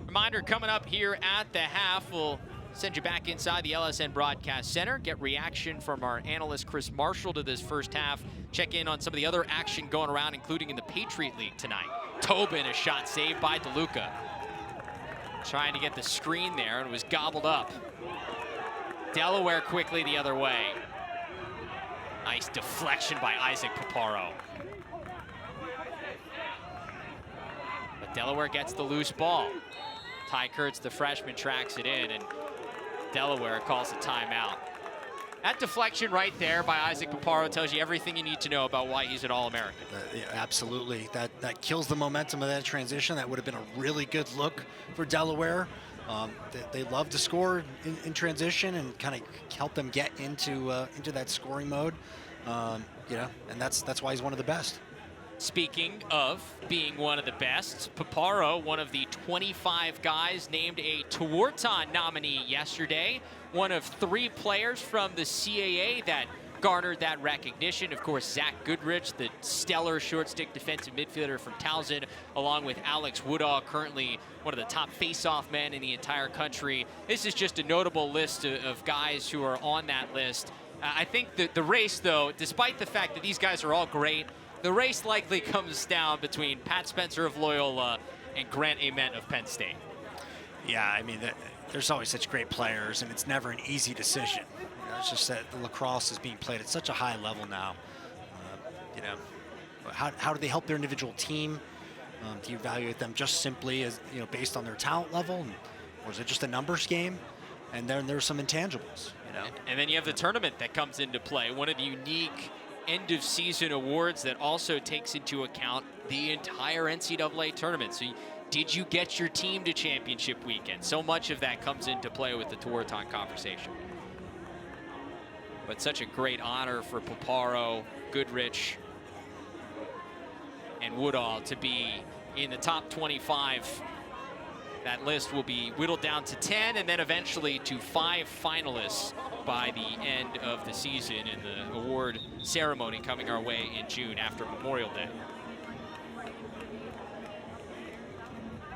Reminder coming up here at the half, we'll send you back inside the LSN Broadcast Center, get reaction from our analyst Chris Marshall to this first half, check in on some of the other action going around, including in the Patriot League tonight. Tobin, a shot saved by DeLuca. Trying to get the screen there and was gobbled up. Delaware quickly the other way. Nice deflection by Isaac Paparo. But Delaware gets the loose ball. Ty Kurtz, the freshman, tracks it in, and Delaware calls a timeout. That deflection right there by Isaac Paparo tells you everything you need to know about why he's an All-American. Yeah, absolutely. That kills the momentum of that transition. That would have been a really good look for Delaware. They love to score in transition and kind of help them get into that scoring mode. And that's why he's one of the best. Speaking of being one of the best, Paparo, one of the 25 guys named a Tewaaraton nominee yesterday, one of 3 players from the CAA that garnered that recognition. Of course, Zach Goodrich, the stellar short stick defensive midfielder from Towson, along with Alex Woodall, currently one of the top face-off men in the entire country. This is just a notable list of guys who are on that list. I think the race, though, despite the fact that these guys are all great, the race likely comes down between Pat Spencer of Loyola and Grant Ament of Penn State. Yeah, I mean, there's always such great players, and it's never an easy decision. It's just that the lacrosse is being played at such a high level now. How do they help their individual team? Do you evaluate them just simply as based on their talent level, or is it just a numbers game? And then there's some intangibles. And then you have the tournament that comes into play. One of the unique end-of-season awards that also takes into account the entire NCAA tournament. So did you get your team to championship weekend? So much of that comes into play with the Tewaaraton conversation. But such a great honor for Paparo, Goodrich, and Woodall to be in the top 25. That list will be whittled down to 10 and then eventually to 5 finalists by the end of the season in the award ceremony coming our way in June after Memorial Day.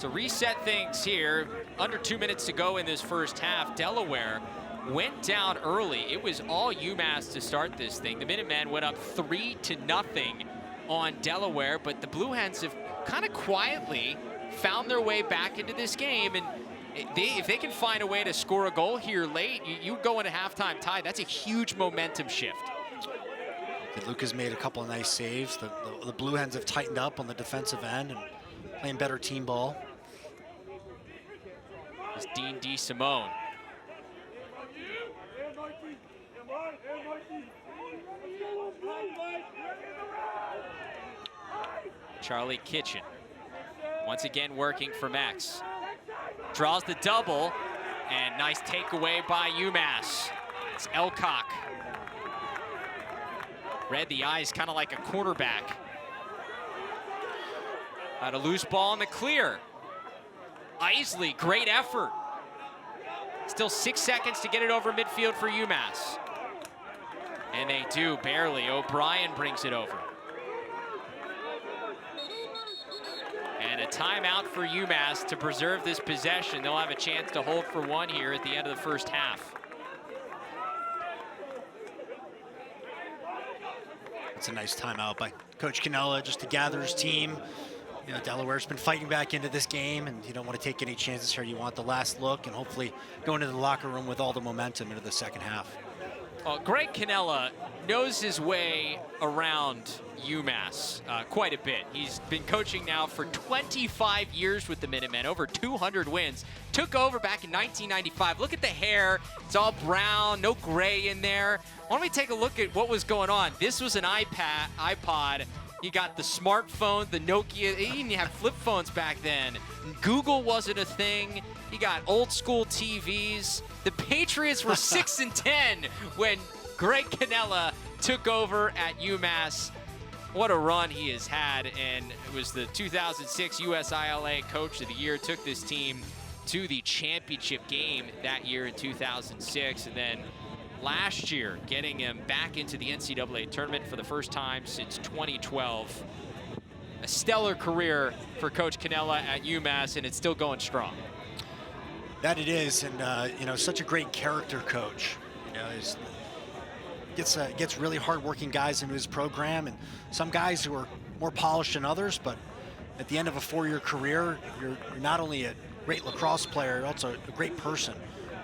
To reset things here, under 2 minutes to go in this first half, Delaware went down early. It was all UMass to start this thing. The Minutemen went up 3-0 on Delaware, but the Blue Hens have kind of quietly found their way back into this game, and if they can find a way to score a goal here late, you go into halftime tied. That's a huge momentum shift. Luca's made a couple of nice saves. The Blue Hens have tightened up on the defensive end and playing better team ball. It's Dean DeSimone. Charlie Kitchen, once again working for Max. Draws the double, and nice takeaway by UMass. It's Elcock. Read the eyes kind of like a quarterback. Had a loose ball in the clear. Isley, great effort. Still 6 seconds to get it over midfield for UMass. And they do, barely. O'Brien brings it over. And a timeout for UMass to preserve this possession. They'll have a chance to hold for 1 here at the end of the first half. It's a nice timeout by Coach Canella just to gather his team. Delaware's been fighting back into this game, and you don't want to take any chances here. You want the last look and hopefully go into the locker room with all the momentum into the second half. Greg Cannella knows his way around UMass quite a bit. He's been coaching now for 25 years with the Minutemen, over 200 wins. Took over back in 1995. Look at the hair. It's all brown, no gray in there. Why don't we take a look at what was going on? This was an iPod. You got the smartphone, the Nokia. You didn't have flip phones back then. Google wasn't a thing. You got old school TVs. The Patriots were 6-10 when Greg Cannella took over at UMass. What a run he has had, and it was the 2006 USILA Coach of the Year. Took this team to the championship game that year in 2006, and then last year getting him back into the NCAA tournament for the first time since 2012. A stellar career for Coach Cannella at UMass, and it's still going strong. That it is, and such a great character coach. Gets really hardworking guys into his program, and some guys who are more polished than others. But at the end of a 4-year career, you're not only a great lacrosse player, you're also a great person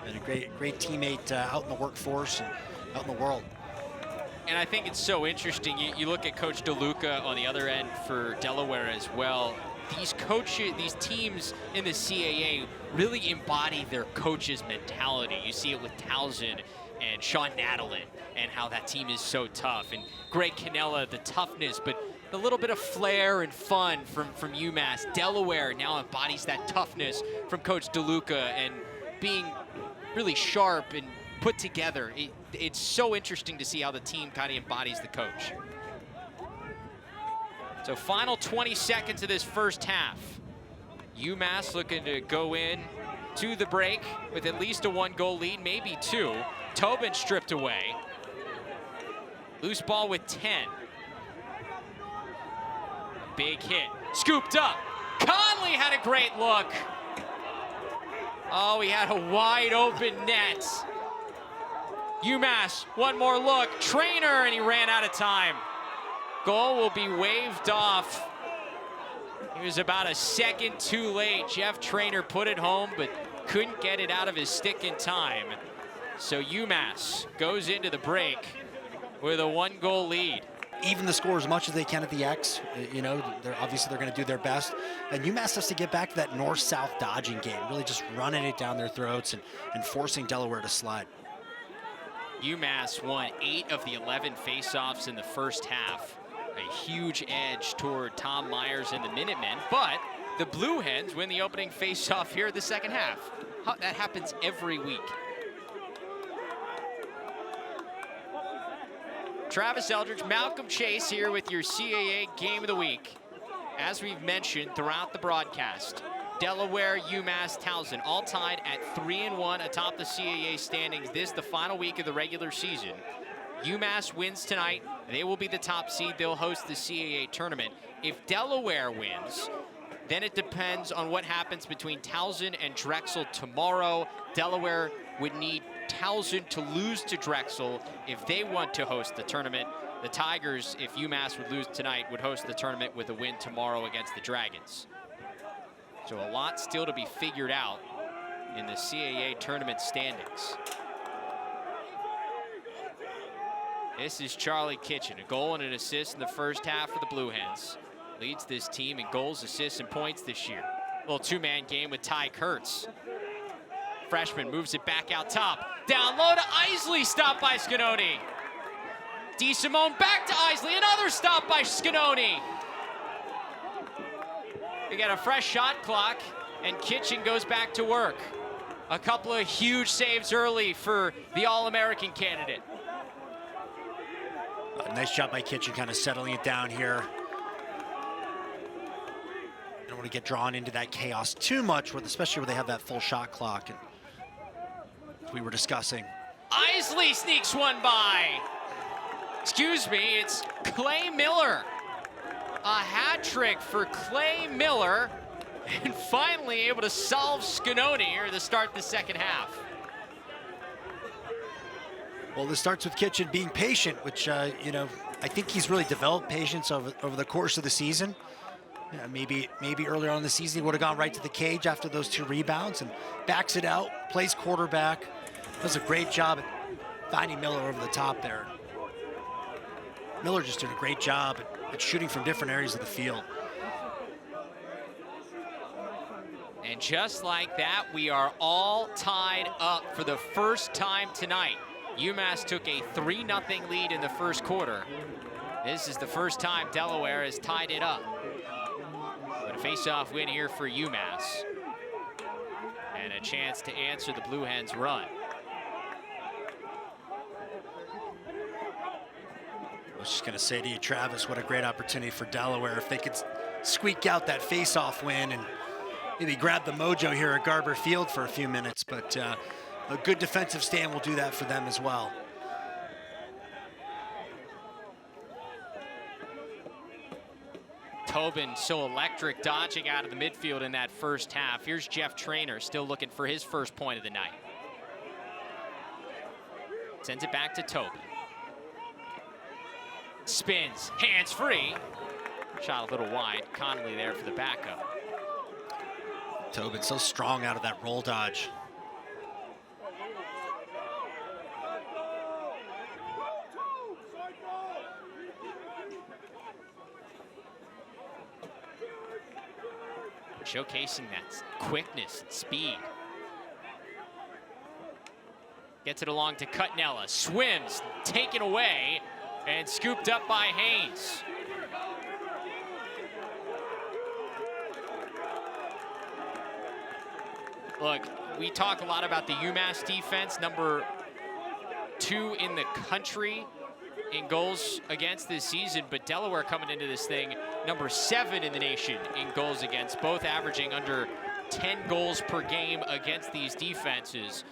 and a great teammate out in the workforce and out in the world. And I think it's so interesting. You look at Coach DeLuca on the other end for Delaware as well. These coaches, these teams in the CAA really embody their coach's mentality. You see it with Towson and Sean Nadalin and how that team is so tough. And Greg Cannella, the toughness, but a little bit of flair and fun from UMass. Delaware now embodies that toughness from Coach DeLuca and being really sharp and put together. It's so interesting to see how the team kind of embodies the coach. So final 20 seconds of this first half. UMass looking to go in to the break with at least a 1-goal lead, maybe 2. Tobin stripped away. Loose ball with 10. A big hit, scooped up. Conley had a great look. Oh, he had a wide open net. UMass, one more look. Trainer, and he ran out of time. Goal will be waved off. He was about a second too late. Jeff Trainer put it home, but couldn't get it out of his stick in time. So UMass goes into the break with a 1-goal lead. Even the score as much as they can at the X. They're going to do their best. And UMass has to get back to that north-south dodging game, really just running it down their throats and forcing Delaware to slide. UMass won 8 of the 11 faceoffs in the first half. A huge edge toward Tom Myers and the Minutemen, but the Blue Hens win the opening faceoff here in the second half. That happens every week. Travis Eldridge, Malcolm Chase here with your CAA Game of the Week. As we've mentioned throughout the broadcast, Delaware, UMass, Towson all tied at 3-1 atop the CAA standings. This the final week of the regular season. UMass wins tonight, they will be the top seed. They'll host the CAA tournament. If Delaware wins, then it depends on what happens between Towson and Drexel tomorrow. Delaware would need Towson to lose to Drexel if they want to host the tournament. The Tigers, if UMass would lose tonight, would host the tournament with a win tomorrow against the Dragons. So a lot still to be figured out in the CAA tournament standings. This is Charlie Kitchen, a goal and an assist in the first half for the Blue Hens. Leads this team in goals, assists, and points this year. A little 2-man game with Ty Kurtz. Freshman moves it back out top. Down low to Isley, stopped by Scanoni. DeSimone back to Isley, another stop by Scanoni. We got a fresh shot clock, and Kitchen goes back to work. A couple of huge saves early for the All-American candidate. Nice job by Kitchen kind of settling it down here. Don't want to get drawn into that chaos too much, especially where they have that full shot clock. And as we were discussing. Isley sneaks one by. Excuse me, it's Clay Miller. A hat trick for Clay Miller. And finally able to solve Scanoni here to start the second half. Well, this starts with Kitchen being patient, which, I think he's really developed patience over the course of the season. Maybe earlier on in the season, he would have gone right to the cage after those 2 rebounds and backs it out, plays quarterback, does a great job at finding Miller over the top there. Miller just did a great job at shooting from different areas of the field. And just like that, we are all tied up for the first time tonight. UMass took a 3-0 lead in the first quarter. This is the first time Delaware has tied it up. But a face-off win here for UMass. And a chance to answer the Blue Hens' run. I was just going to say to you, Travis, what a great opportunity for Delaware. If they could squeak out that face-off win and maybe grab the mojo here at Garber Field for a few minutes, but a good defensive stand will do that for them as well. Tobin so electric, dodging out of the midfield in that first half. Here's Jeff Traynor still looking for his first point of the night. Sends it back to Tobin. Spins, hands free. Shot a little wide. Connolly there for the backup. Tobin so strong out of that roll dodge. Showcasing that quickness and speed. Gets it along to Cutnella. Swims, taken away, and scooped up by Haynes. Look, we talk a lot about the UMass defense, number 2 in the country in goals against this season, but Delaware coming into this thing, number 7 in the nation in goals against, both averaging under 10 goals per game against these defenses.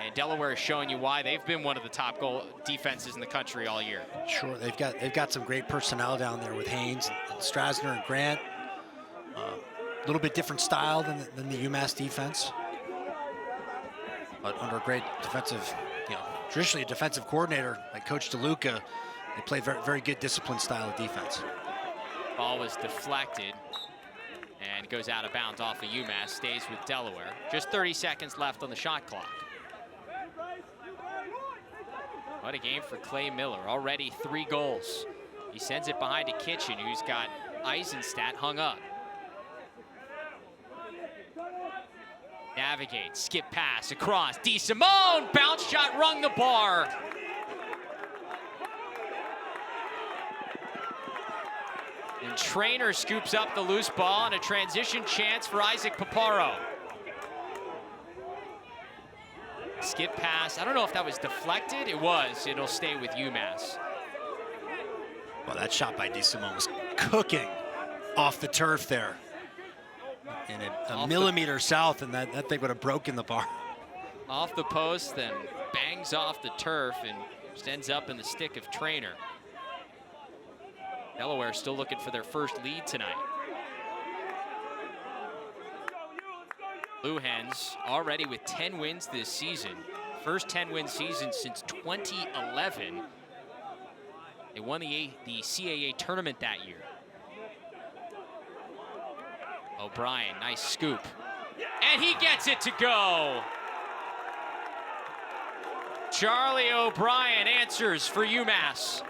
And Delaware is showing you why they've been one of the top goal defenses in the country all year. Sure, they've got some great personnel down there with Haynes and Strasner and Grant. A little bit different style than the UMass defense, but under a great defensive, traditionally a defensive coordinator like Coach DeLuca, they play very, very good disciplined style of defense. Ball was deflected and goes out of bounds off of UMass, stays with Delaware. Just 30 seconds left on the shot clock. What a game for Clay Miller, already 3 goals. He sends it behind to Kitchen, who's got Eisenstadt hung up. Navigate, skip pass across, DeSimone, bounce shot, rung the bar. And Traynor scoops up the loose ball and a transition chance for Isaac Paparo. Skip pass, I don't know if that was deflected. It was, it'll stay with UMass. Well, that shot by DeSimone was cooking off the turf there. And a millimeter south, and that thing would have broken the bar. Off the post, then bangs off the turf and just ends up in the stick of Traynor. Delaware still looking for their first lead tonight. Blue Hens already with 10 wins this season. First 10-win season since 2011. They won the CAA tournament that year. O'Brien, nice scoop. And he gets it to go. Charlie O'Brien answers for UMass.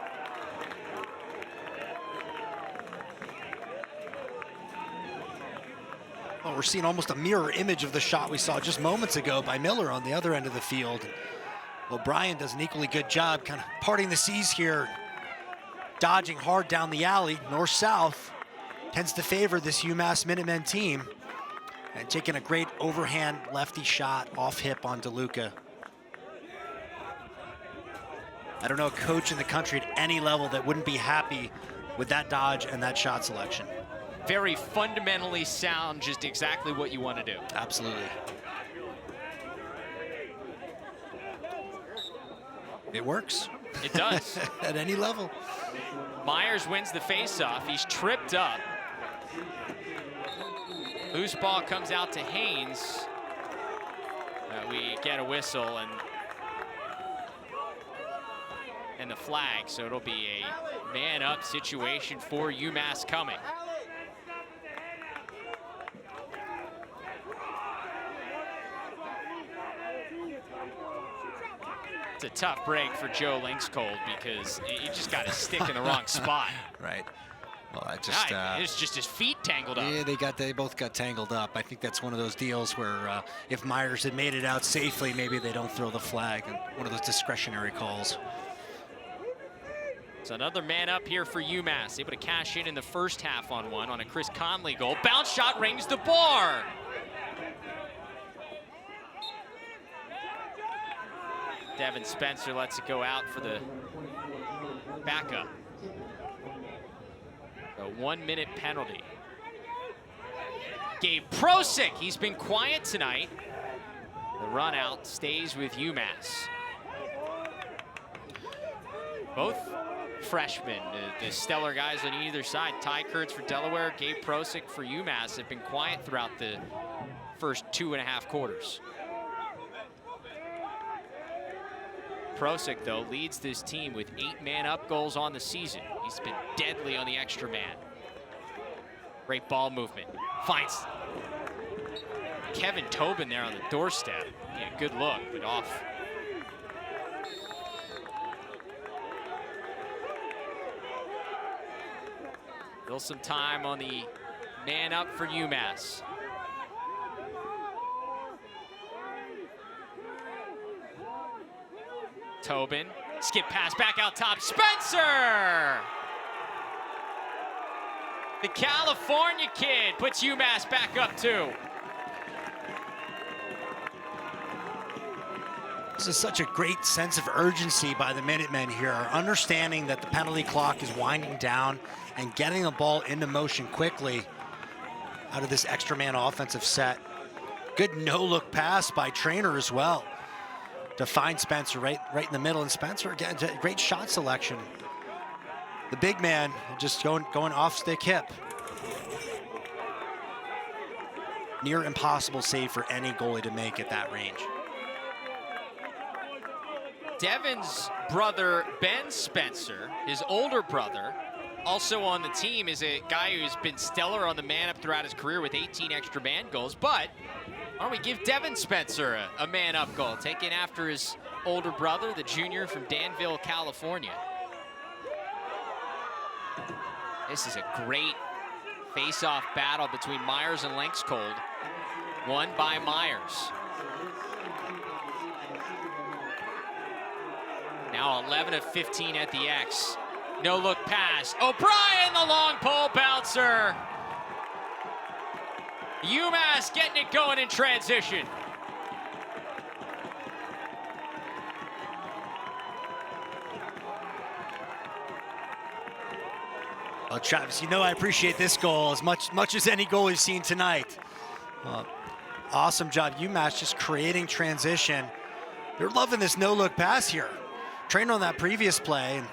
Well, we're seeing almost a mirror image of the shot we saw just moments ago by Miller on the other end of the field. O'Brien does an equally good job kind of parting the seas here, dodging hard down the alley, north-south. Tends to favor this UMass Minutemen team, and taking a great overhand lefty shot off hip on DeLuca. I don't know a coach in the country at any level that wouldn't be happy with that dodge and that shot selection. Very fundamentally sound, just exactly what you want to do. Absolutely. It works. It does. At any level. Myers wins the faceoff. He's tripped up. Loose ball comes out to Haynes. We get a whistle and the flag, so it'll be a man-up situation for UMass coming. It's a tough break for Joe Linkscold because he just got his stick in the wrong spot. Right. Well, I just it's just his feet tangled up. Yeah, they both got tangled up. I think that's one of those deals where if Myers had made it out safely, maybe they don't throw the flag, and one of those discretionary calls. So another man up here for UMass, able to cash in the first half on one on a Chris Conley goal. Bounce shot rings the bar. Devin Spencer lets it go out for the backup. A 1-minute penalty. Gabe Prosick, he's been quiet tonight. The run out stays with UMass. Both freshmen, the stellar guys on either side. Ty Kurtz for Delaware, Gabe Prosick for UMass have been quiet throughout the first 2.5 quarters. Prosick, though, leads this team with 8 man-up goals on the season. He's been deadly on the extra man. Great ball movement. Finds Kevin Tobin there on the doorstep. Yeah, good look, but off. Still some time on the man-up for UMass. Tobin, skip pass back out top, Spencer! The California kid puts UMass back up 2. This is such a great sense of urgency by the Minutemen here, understanding that the penalty clock is winding down and getting the ball into motion quickly out of this extra man offensive set. Good no-look pass by Trainer as well to find Spencer right in the middle, and Spencer again, great shot selection. The big man just going off stick hip. Near impossible save for any goalie to make at that range. Devin's brother, Ben Spencer, his older brother, also on the team, is a guy who's been stellar on the man-up throughout his career with 18 extra man goals. But why don't we give Devin Spencer a man-up goal, taken after his older brother, the junior from Danville, California. This is a great face-off battle between Myers and Linkscold, won by Myers. Now 11 of 15 at the X. No look pass. O'Brien, the long pole bouncer. UMass getting it going in transition. Well, Travis, you know I appreciate this goal as much as any goal we've seen tonight. Awesome job, UMass, just creating transition. They're loving this no-look pass here. Trained on that previous play, and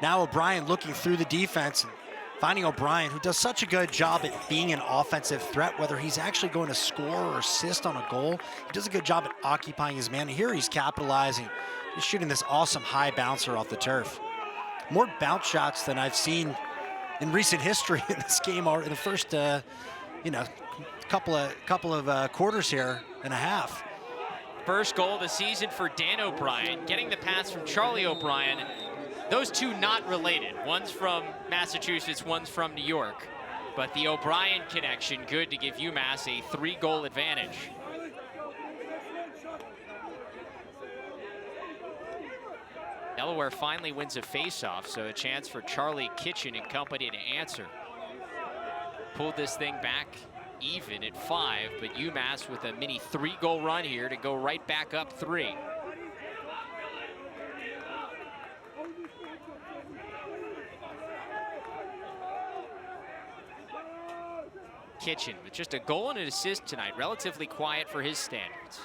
now O'Brien looking through the defense and finding O'Brien, who does such a good job at being an offensive threat, whether he's actually going to score or assist on a goal. He does a good job at occupying his man. Here he's capitalizing. He's shooting this awesome high bouncer off the turf. More bounce shots than I've seen in recent history in this game, or in the first, couple of quarters here and a half. First goal of the season for Dan O'Brien, getting the pass from Charlie O'Brien. Those two not related. One's from Massachusetts, one's from New York. But the O'Brien connection, good to give UMass a 3-goal advantage. Delaware finally wins a face-off, so a chance for Charlie Kitchen and company to answer. Pulled this thing back even at 5, but UMass with a mini 3-goal run here to go right back up 3. Kitchen with just a goal and an assist tonight, relatively quiet for his standards.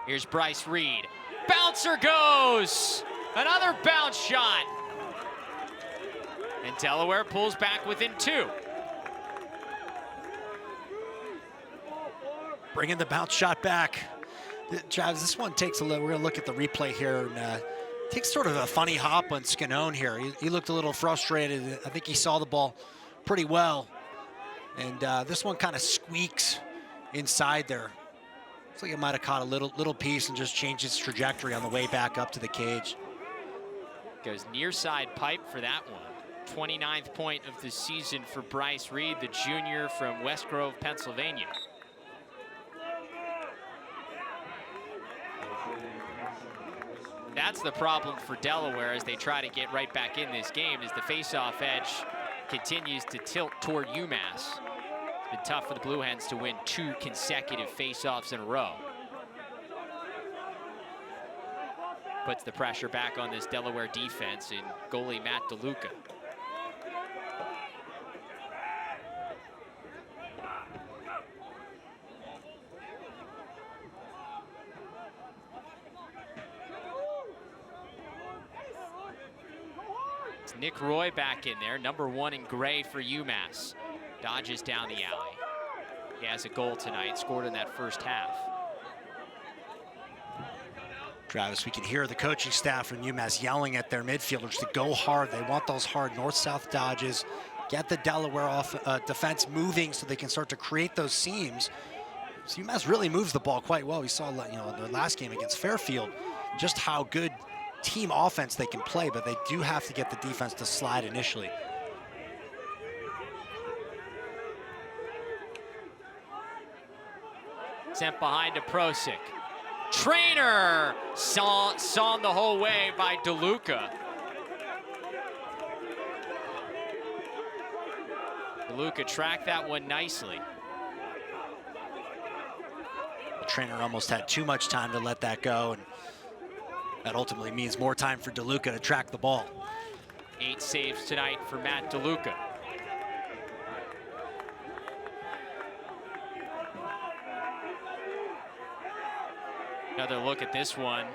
Here's Bryce Reed. Bouncer goes! Another bounce shot. And Delaware pulls back within 2. Bringing the bounce shot back. Travis, this one takes a little, we're gonna look at the replay here, and takes sort of a funny hop on Scanone here. He looked a little frustrated. I think he saw the ball pretty well. And this one kind of squeaks inside there. Looks like it might have caught a little piece and just changed its trajectory on the way back up to the cage. Goes near side pipe for that one. 29th point of the season for Bryce Reed, the junior from West Grove, Pennsylvania. That's the problem for Delaware as they try to get right back in this game, as the face-off edge continues to tilt toward UMass. It's been tough for the Blue Hens to win 2 consecutive face-offs in a row. Puts the pressure back on this Delaware defense and goalie Matt DeLuca. It's Nick Roy back in there, number 1 in gray for UMass. Dodges down the alley. He has a goal tonight, scored in that first half. Travis, we can hear the coaching staff from UMass yelling at their midfielders to go hard. They want those hard north-south dodges, get the Delaware defense moving so they can start to create those seams. So UMass really moves the ball quite well. We saw, in the last game against Fairfield just how good team offense they can play, but they do have to get the defense to slide initially. Sent behind to Prosic. Trainer sawn the whole way by DeLuca. DeLuca tracked that one nicely. The trainer almost had too much time to let that go, and that ultimately means more time for DeLuca to track the ball. 8 saves tonight for Matt DeLuca. Another look at this one.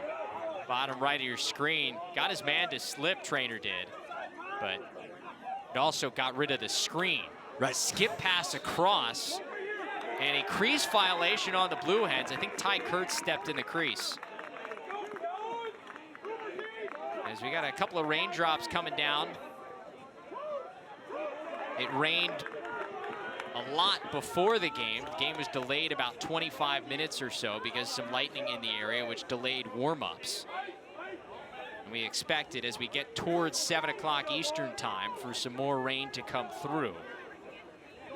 Bottom right of your screen. Got his man to slip, Trainer did. But it also got rid of the screen. Right. Skip pass across. And a crease violation on the Blue Hens. I think Ty Kurtz stepped in the crease. As we got a couple of raindrops coming down. It rained a lot before the game. The game was delayed about 25 minutes or so because some lightning in the area, which delayed warm-ups. And we expect it as we get towards 7 o'clock Eastern time for some more rain to come through.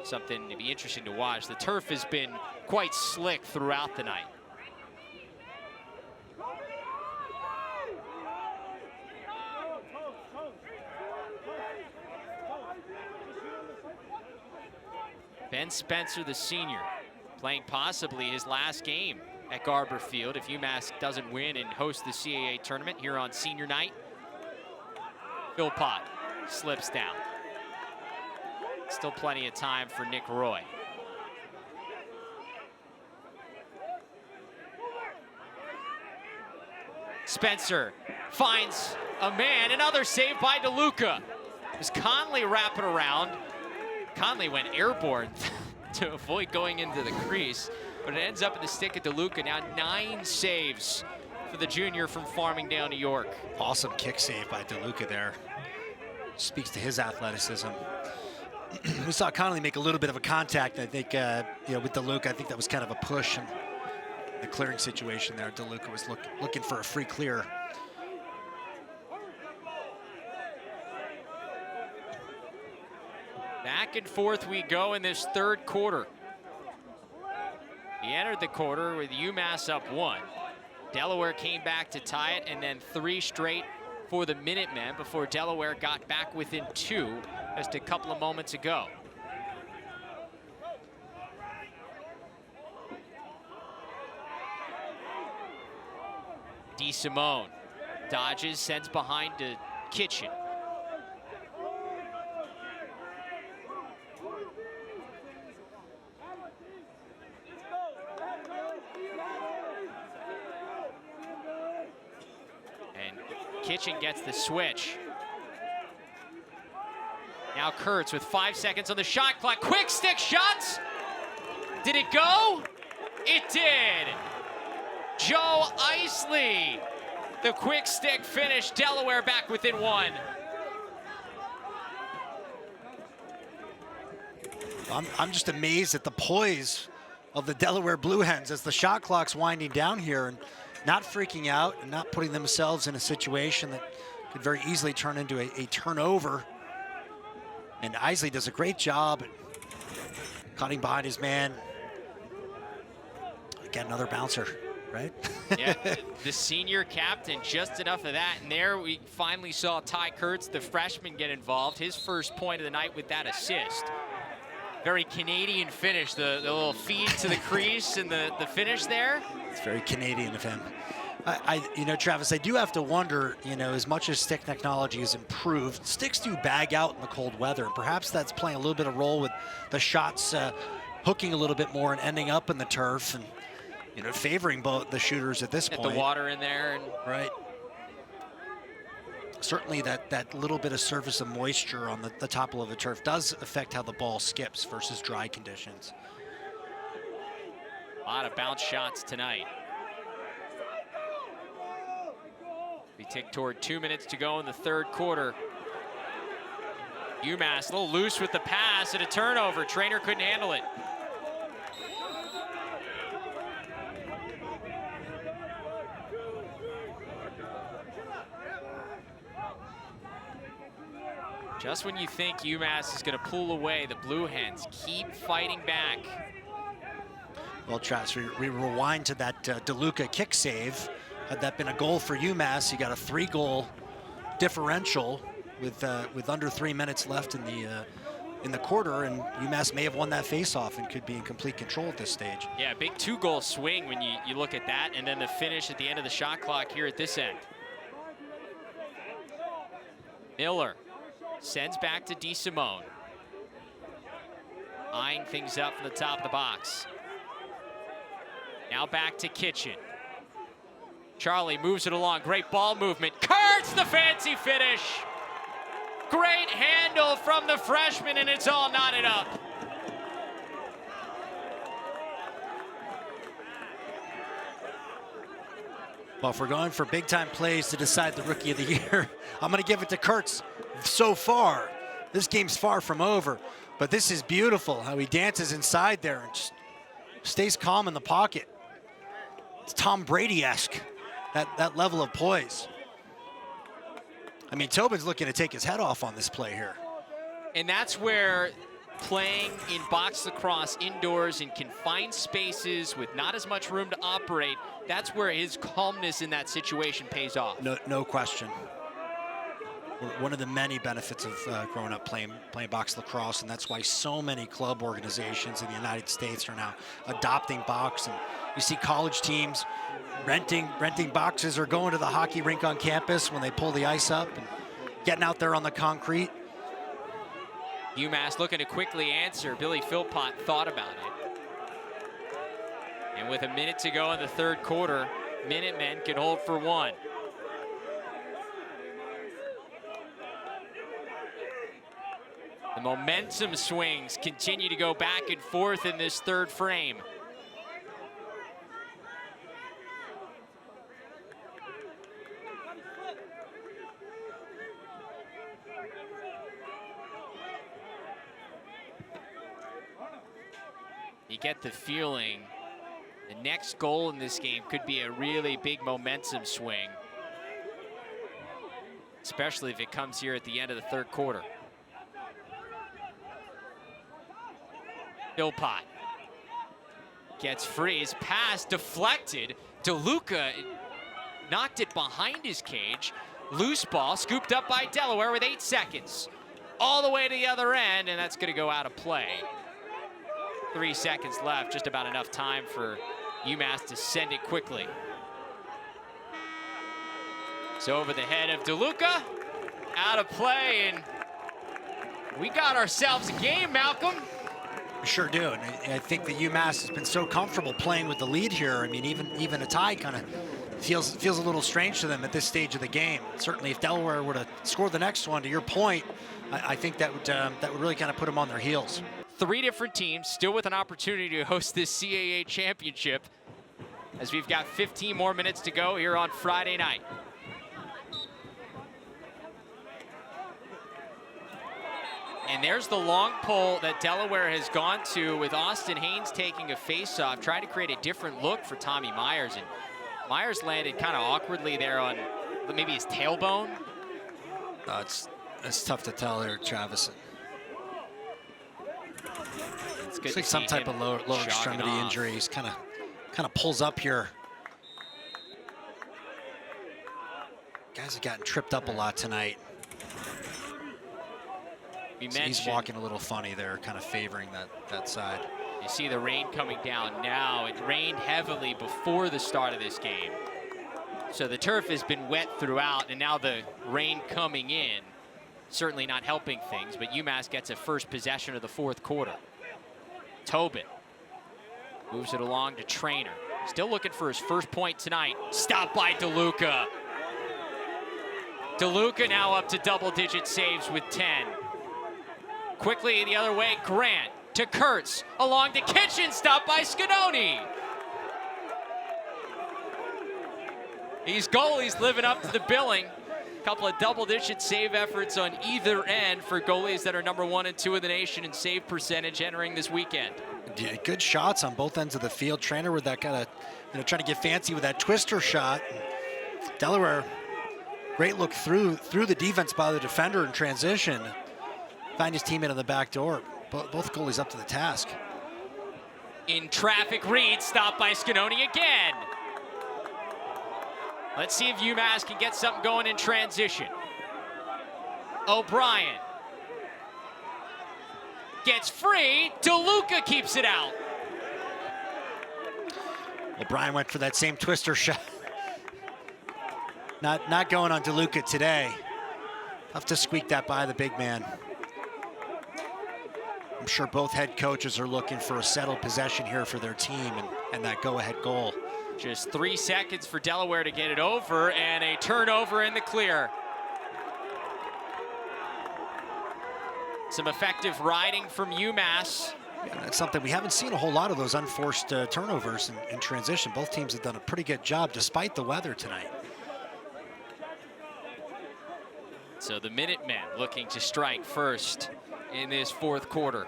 Something to be interesting to watch. The turf has been quite slick throughout the night. Ben Spencer, the senior, playing possibly his last game at Garber Field if UMass doesn't win and host the CAA tournament here on senior night. Philpott slips down. Still plenty of time for Nick Roy. Spencer finds a man, another save by DeLuca. As Conley wrapping around. Conley went airborne to avoid going into the crease, but it ends up in the stick of DeLuca. Now 9 saves for the junior from Farmingdale, New York. Awesome kick save by DeLuca there. Speaks to his athleticism. We saw Conley make a little bit of a contact, I think, with DeLuca. I think that was kind of a push in the clearing situation there. DeLuca was looking for a free clear. Back and forth we go in this third quarter. He entered the quarter with UMass up 1. Delaware came back to tie it, and then 3 straight for the Minutemen before Delaware got back within 2 just a couple of moments ago. DeSimone dodges, sends behind to Kitchen. Kitchen gets the switch. Now Kurtz with 5 seconds on the shot clock. Quick stick shots. Did it go? It did. Joe Isley. The quick stick finish. Delaware back within 1. I'm just amazed at the poise of the Delaware Blue Hens as the shot clock's winding down here and not freaking out and not putting themselves in a situation that could very easily turn into a turnover. And Isley does a great job at cutting behind his man. Again, another bouncer, right? Yeah, the senior captain, just enough of that. And there we finally saw Ty Kurtz, the freshman, get involved. His first point of the night with that assist. Very Canadian finish, the little feed to the crease and the finish there. It's very Canadian of him. You know, Travis, I do have to wonder, you know, as much as stick technology has improved, sticks do bag out in the cold weather. And perhaps that's playing a little bit of role with the shots hooking a little bit more and ending up in the turf and, you know, favoring both the shooters at this point. The water in there. And right. Certainly that little bit of surface of moisture on the top of the turf does affect how the ball skips versus dry conditions. A lot of bounce shots tonight. We tick toward 2 minutes to go in the third quarter. UMass a little loose with the pass and a turnover. Trainer couldn't handle it. Just when you think UMass is going to pull away, the Blue Hens keep fighting back. Well, Travis, we rewind to that DeLuca kick save. Had that been a goal for UMass, you got a 3-goal differential with under 3 minutes left in the quarter, and UMass may have won that faceoff and could be in complete control at this stage. Yeah, big 2-goal swing when you look at that, and then the finish at the end of the shot clock here at this end. Miller sends back to DeSimone. Eyeing things up from the top of the box. Now back to Kitchen. Charlie moves it along, great ball movement. Kurtz, the fancy finish. Great handle from the freshman, and it's all knotted up. Well, if we're going for big-time plays to decide the Rookie of the Year, I'm going to give it to Kurtz so far. This game's far from over, but this is beautiful, how he dances inside there and just stays calm in the pocket. It's Tom Brady-esque, that level of poise. I mean, Tobin's looking to take his head off on this play here. And that's where playing in box lacrosse indoors in confined spaces with not as much room to operate, that's where his calmness in that situation pays off. No question. One of the many benefits of growing up playing box lacrosse, and that's why so many club organizations in the United States are now adopting box. And you see college teams renting boxes or going to the hockey rink on campus when they pull the ice up and getting out there on the concrete. UMass looking to quickly answer. Billy Philpott thought about it. And with a minute to go in the third quarter, Minutemen can hold for one. The momentum swings continue to go back and forth in this third frame. You get the feeling the next goal in this game could be a really big momentum swing, especially if it comes here at the end of the third quarter. Philpott gets free. His pass deflected. DeLuca knocked it behind his cage. Loose ball scooped up by Delaware with 8 seconds. All the way to the other end, and that's going to go out of play. 3 seconds left, just about enough time for UMass to send it quickly. So over the head of DeLuca, out of play, and we got ourselves a game, Malcolm. We sure do, and I think that UMass has been so comfortable playing with the lead here. I mean, even a tie kind of feels a little strange to them at this stage of the game. Certainly, if Delaware were to score the next one, to your point, I think that would really kind of put them on their heels. 3 different teams still with an opportunity to host this CAA championship, as we've got 15 more minutes to go here on Friday night. And there's the long pull that Delaware has gone to with Austin Haynes taking a face-off, trying to create a different look for Tommy Myers. And Myers landed kind of awkwardly there on maybe his tailbone. It's tough to tell there, Travis. It's like some type of lower extremity injury. He's kind of pulls up here. Guys have gotten tripped up a lot tonight. So he's walking a little funny there, kind of favoring that side. You see the rain coming down now. It rained heavily before the start of this game. So the turf has been wet throughout, and now the rain coming in, certainly not helping things, but UMass gets a first possession of the fourth quarter. Tobin moves it along to Trainer. Still looking for his first point tonight. Stopped by DeLuca. DeLuca now up to double-digit saves with 10. Quickly the other way, Grant to Kurtz, along to Kitchen, stopped by Scanoni. These goalies living up to the billing. A couple of double-digit save efforts on either end for goalies that are number 1 and 2 in the nation in save percentage entering this weekend. Yeah, good shots on both ends of the field. Trainer with that kind of, trying to get fancy with that twister shot. Delaware, great look through the defense by the defender in transition. Find his teammate on the back door. Both goalies up to the task. In traffic, Reed stopped by Scanoni again. Let's see if UMass can get something going in transition. O'Brien gets free. DeLuca keeps it out. O'Brien went for that same twister shot. Not going on DeLuca today. Tough to squeak that by the big man. I'm sure both head coaches are looking for a settled possession here for their team and that go-ahead goal. Just 3 seconds for Delaware to get it over, and a turnover in the clear. Some effective riding from UMass. Yeah, that's something we haven't seen a whole lot of, those unforced turnovers in transition. Both teams have done a pretty good job despite the weather tonight. So the Minutemen looking to strike first in this fourth quarter.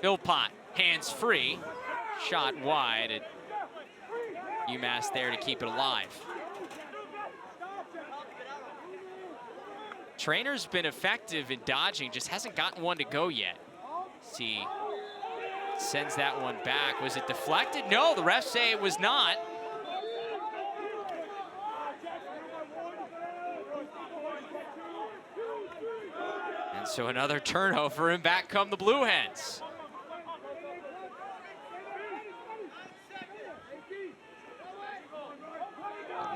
Philpott, hands free, shot wide at UMass there to keep it alive. Trainer's been effective in dodging, just hasn't gotten one to go yet. See, sends that one back. Was it deflected? No, the refs say it was not. And so another turnover, and back come the Blue Hens.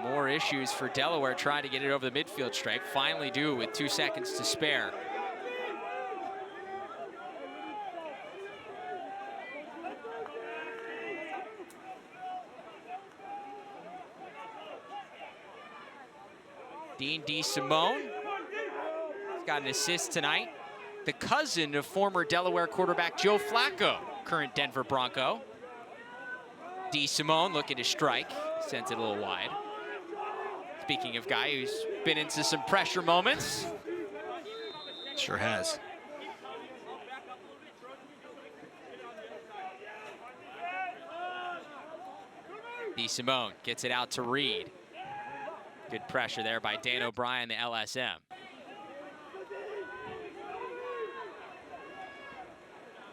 More issues for Delaware trying to get it over the midfield stripe. Finally do with 2 seconds to spare. Dean DeSimone has got an assist tonight. The cousin of former Delaware quarterback Joe Flacco, current Denver Bronco. DeSimone looking to strike, sends it a little wide. Speaking of guy who's been into some pressure moments. Sure has. DeSimone gets it out to Reed. Good pressure there by Dan O'Brien, the LSM.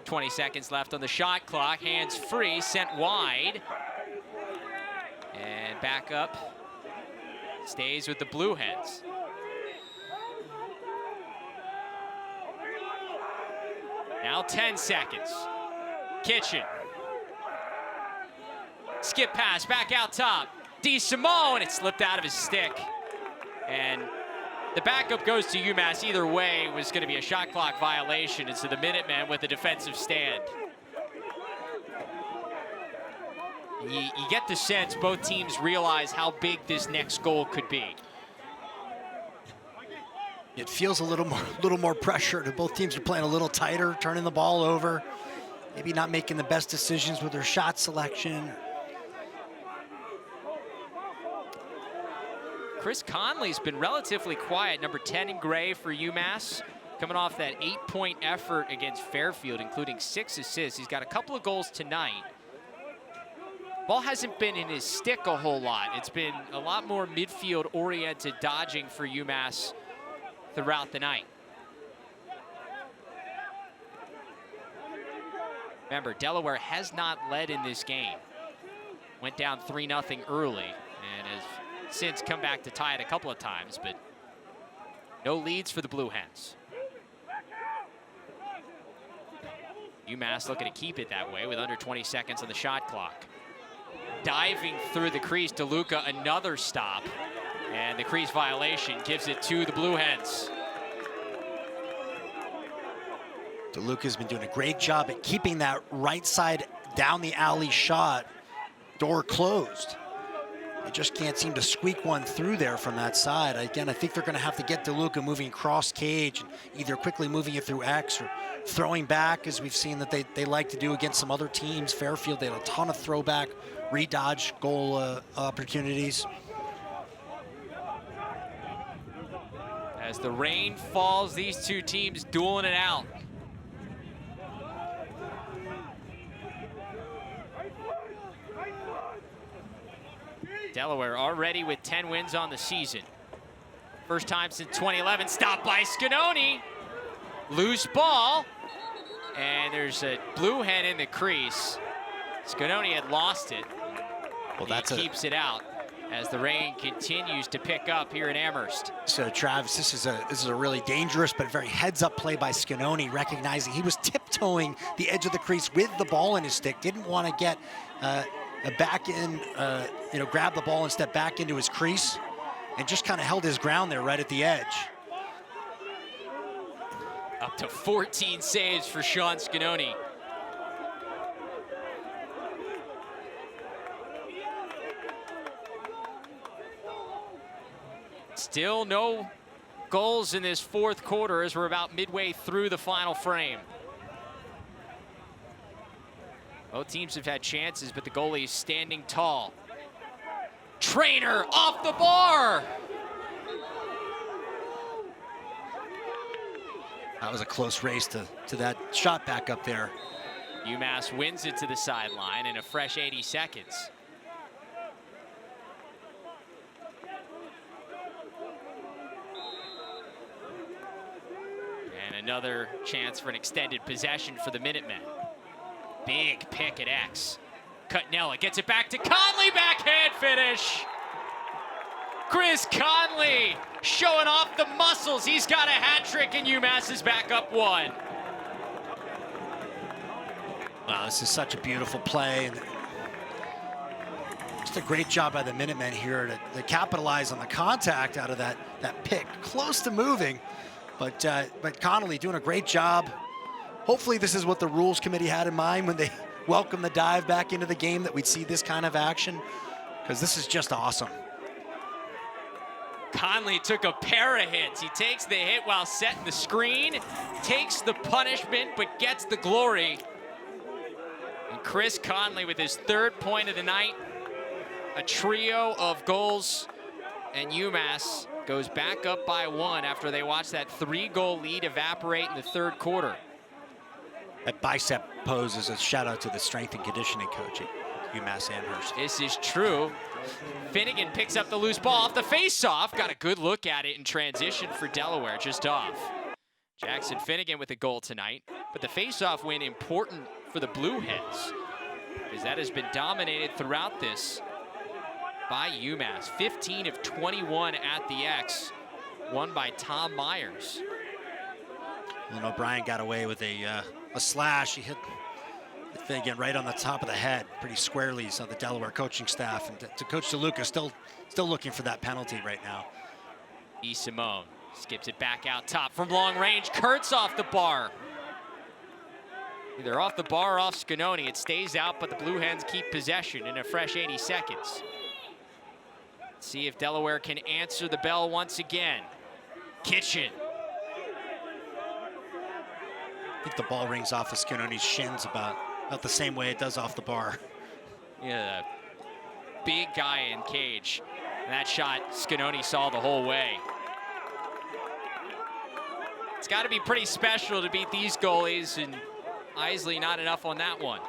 .20 seconds left on the shot clock. Hands free, sent wide. And back up. Stays with the Blue Hens. Now 10 seconds. Kitchen. Skip pass, back out top. DeSimone, it slipped out of his stick. And the backup goes to UMass. Either way, it was going to be a shot clock violation. And so the Minutemen with a defensive stand. You get the sense both teams realize how big this next goal could be. It feels a little more pressure. Both teams are playing a little tighter, turning the ball over, maybe not making the best decisions with their shot selection. Chris Conley's been relatively quiet, number 10 in gray for UMass, coming off that 8-point effort against Fairfield, including 6 assists. He's got a couple of goals tonight. Ball hasn't been in his stick a whole lot. It's been a lot more midfield-oriented dodging for UMass throughout the night. Remember, Delaware has not led in this game. Went down 3-0 early and has since come back to tie it a couple of times, but no leads for the Blue Hens. UMass looking to keep it that way with under 20 seconds on the shot clock. Diving through the crease, DeLuca, another stop, and the crease violation gives it to the Blue Hens. DeLuca's been doing a great job at keeping that right side down the alley shot door closed. They just can't seem to squeak one through there from that side. Again, I think they're going to have to get DeLuca moving cross cage, either quickly moving it through X or throwing back, as we've seen that they like to do against some other teams. Fairfield, they had a ton of throwback, re-dodge goal opportunities. As the rain falls, these two teams dueling it out. Delaware already with 10 wins on the season. First time since 2011, stopped by Scanoni. Loose ball, and there's a Blue Hen in the crease. Scanoni had lost it. Well, he keeps it out as the rain continues to pick up here in Amherst. So Travis, this is a really dangerous but very heads-up play by Scanoni, recognizing he was tiptoeing the edge of the crease with the ball in his stick. Didn't want to get a back in, grab the ball and step back into his crease, and just kind of held his ground there right at the edge. Up to 14 saves for Sean Scanoni. Still no goals in this fourth quarter as we're about midway through the final frame. Both teams have had chances, but the goalie is standing tall. Trainer off the bar. That was a close race to that shot back up there. UMass wins it to the sideline in a fresh 80 seconds. And another chance for an extended possession for the Minutemen. Big pick at X. Cutnella gets it back to Conley, backhand finish. Chris Conley showing off the muscles. He's got a hat trick, and UMass is back up 1. Wow, this is such a beautiful play. And just a great job by the Minutemen here to capitalize on the contact out of that pick. Close to moving, but Connolly doing a great job. Hopefully this is what the rules committee had in mind when they welcomed the dive back into the game, that we'd see this kind of action, because this is just awesome. Conley took a pair of hits. He takes the hit while setting the screen, takes the punishment, but gets the glory. And Chris Conley with his 3rd point of the night, a trio of goals, and UMass goes back up by 1 after they watch that 3-goal lead evaporate in the 3rd quarter. That bicep pose is a shout out to the strength and conditioning coach at UMass Amherst. This is true. Finnegan picks up the loose ball off the face-off. Got a good look at it in transition for Delaware, just off. Jackson Finnegan with a goal tonight. But the face-off win important for the Blue Hens, because that has been dominated throughout this by UMass. 15 of 21 at the X, won by Tom Myers. And O'Brien got away with a slash. He hit Finnegan right on the top of the head, pretty squarely. So the Delaware coaching staff and to Coach DeLuca still looking for that penalty right now. E. Simone skips it back out top from long range. Kurtz off the bar. Either off the bar or off Scanoni. It stays out, but the Blue Hens keep possession in a fresh 80 seconds. Let's see if Delaware can answer the bell once again. Kitchen. I think the ball rings off of Scanoni's shins about the same way it does off the bar. Yeah, big guy in cage. And that shot, Scanoni saw the whole way. It's got to be pretty special to beat these goalies, and Isley not enough on that one.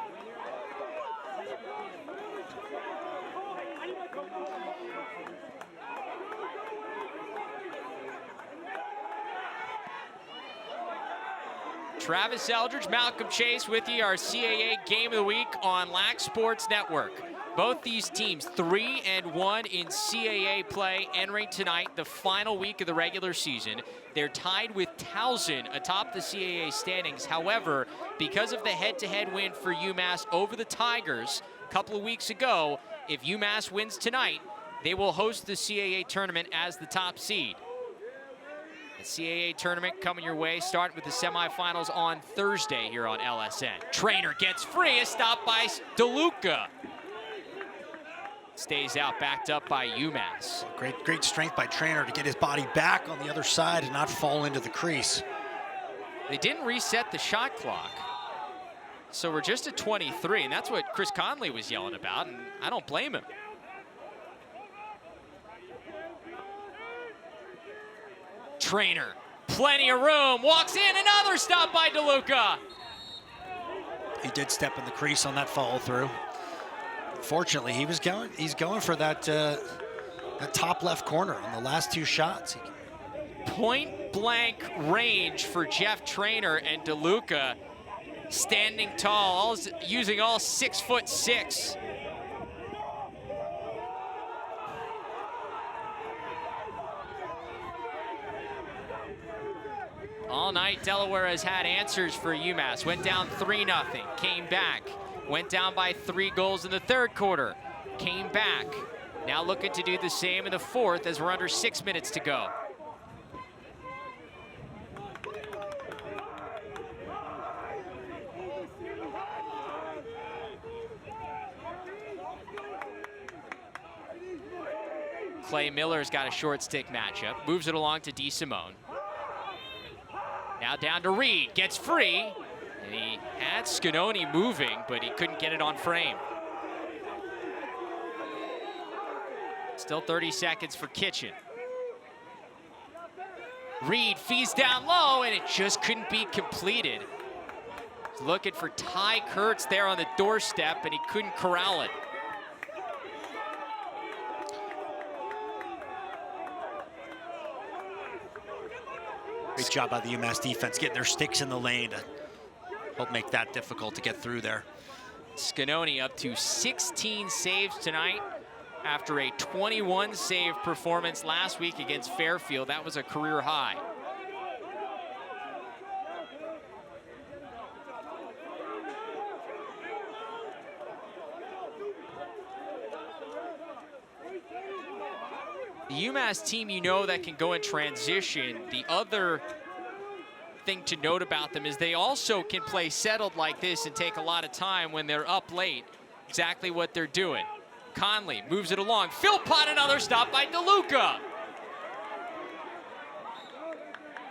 Travis Eldridge, Malcolm Chase with you, our CAA Game of the Week on Lac Sports Network. Both these teams 3-1 in CAA play, entering tonight the final week of the regular season. They're tied with Towson atop the CAA standings. However, because of the head-to-head win for UMass over the Tigers a couple of weeks ago, if UMass wins tonight, they will host the CAA tournament as the top seed. The CAA tournament coming your way, starting with the semifinals on Thursday here on LSN. Trainer gets free, a stop by DeLuca. Stays out, backed up by UMass. Great strength by Trainer to get his body back on the other side and not fall into the crease. They didn't reset the shot clock, so we're just at 23, and that's what Chris Conley was yelling about, and I don't blame him. Trainer, plenty of room, walks in, another stop by DeLuca. He did step in the crease on that follow through. Fortunately, he's going for that top left corner on the last two shots. Point blank range for Jeff Trainer, and DeLuca standing tall, using all 6'6". All night, Delaware has had answers for UMass. Went down 3-0, came back. Went down by 3 goals in the third quarter, came back. Now looking to do the same in the fourth as we're under 6 minutes to go. Clay Miller's got a short stick matchup, moves it along to DeSimone. Now down to Reed, gets free, and he had Scanoni moving, but he couldn't get it on frame. Still 30 seconds for Kitchen. Reed feeds down low, and it just couldn't be completed. He's looking for Ty Kurtz there on the doorstep, and he couldn't corral it. Great job by the UMass defense, getting their sticks in the lane to help make that difficult to get through there. Scanoni up to 16 saves tonight after a 21 save performance last week against Fairfield. That was a career high. The UMass team, you know, that can go in transition. The other thing to note about them is they also can play settled like this and take a lot of time when they're up late. Exactly what they're doing. Conley moves it along. Philpott, another stop by DeLuca.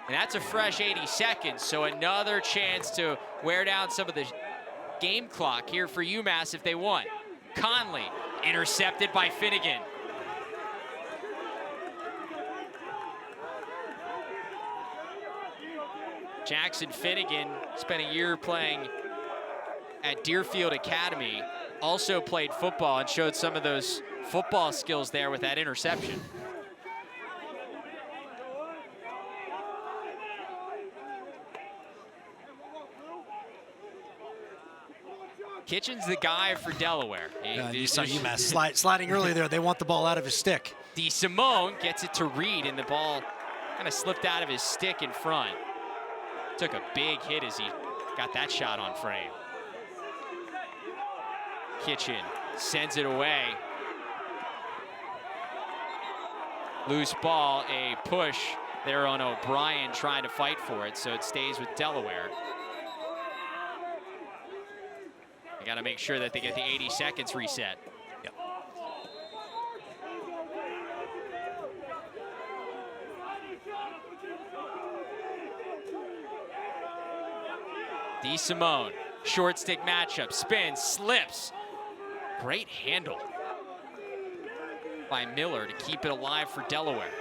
And that's a fresh 80 seconds, so another chance to wear down some of the game clock here for UMass if they want. Conley intercepted by Finnegan. Jackson Finnegan spent a year playing at Deerfield Academy, also played football and showed some of those football skills there with that interception. Kitchen's the guy for Delaware. You saw UMass sliding early there. They want the ball out of his stick. DeSimone gets it to Reed, and the ball kind of slipped out of his stick in front. Took a big hit as he got that shot on frame. Kitchen sends it away. Loose ball, a push there on O'Brien trying to fight for it, so it stays with Delaware. They got to make sure that they get the 80 seconds reset. Yep. DeSimone, short stick matchup, spins, slips. Great handle. by Miller to keep it alive for Delaware.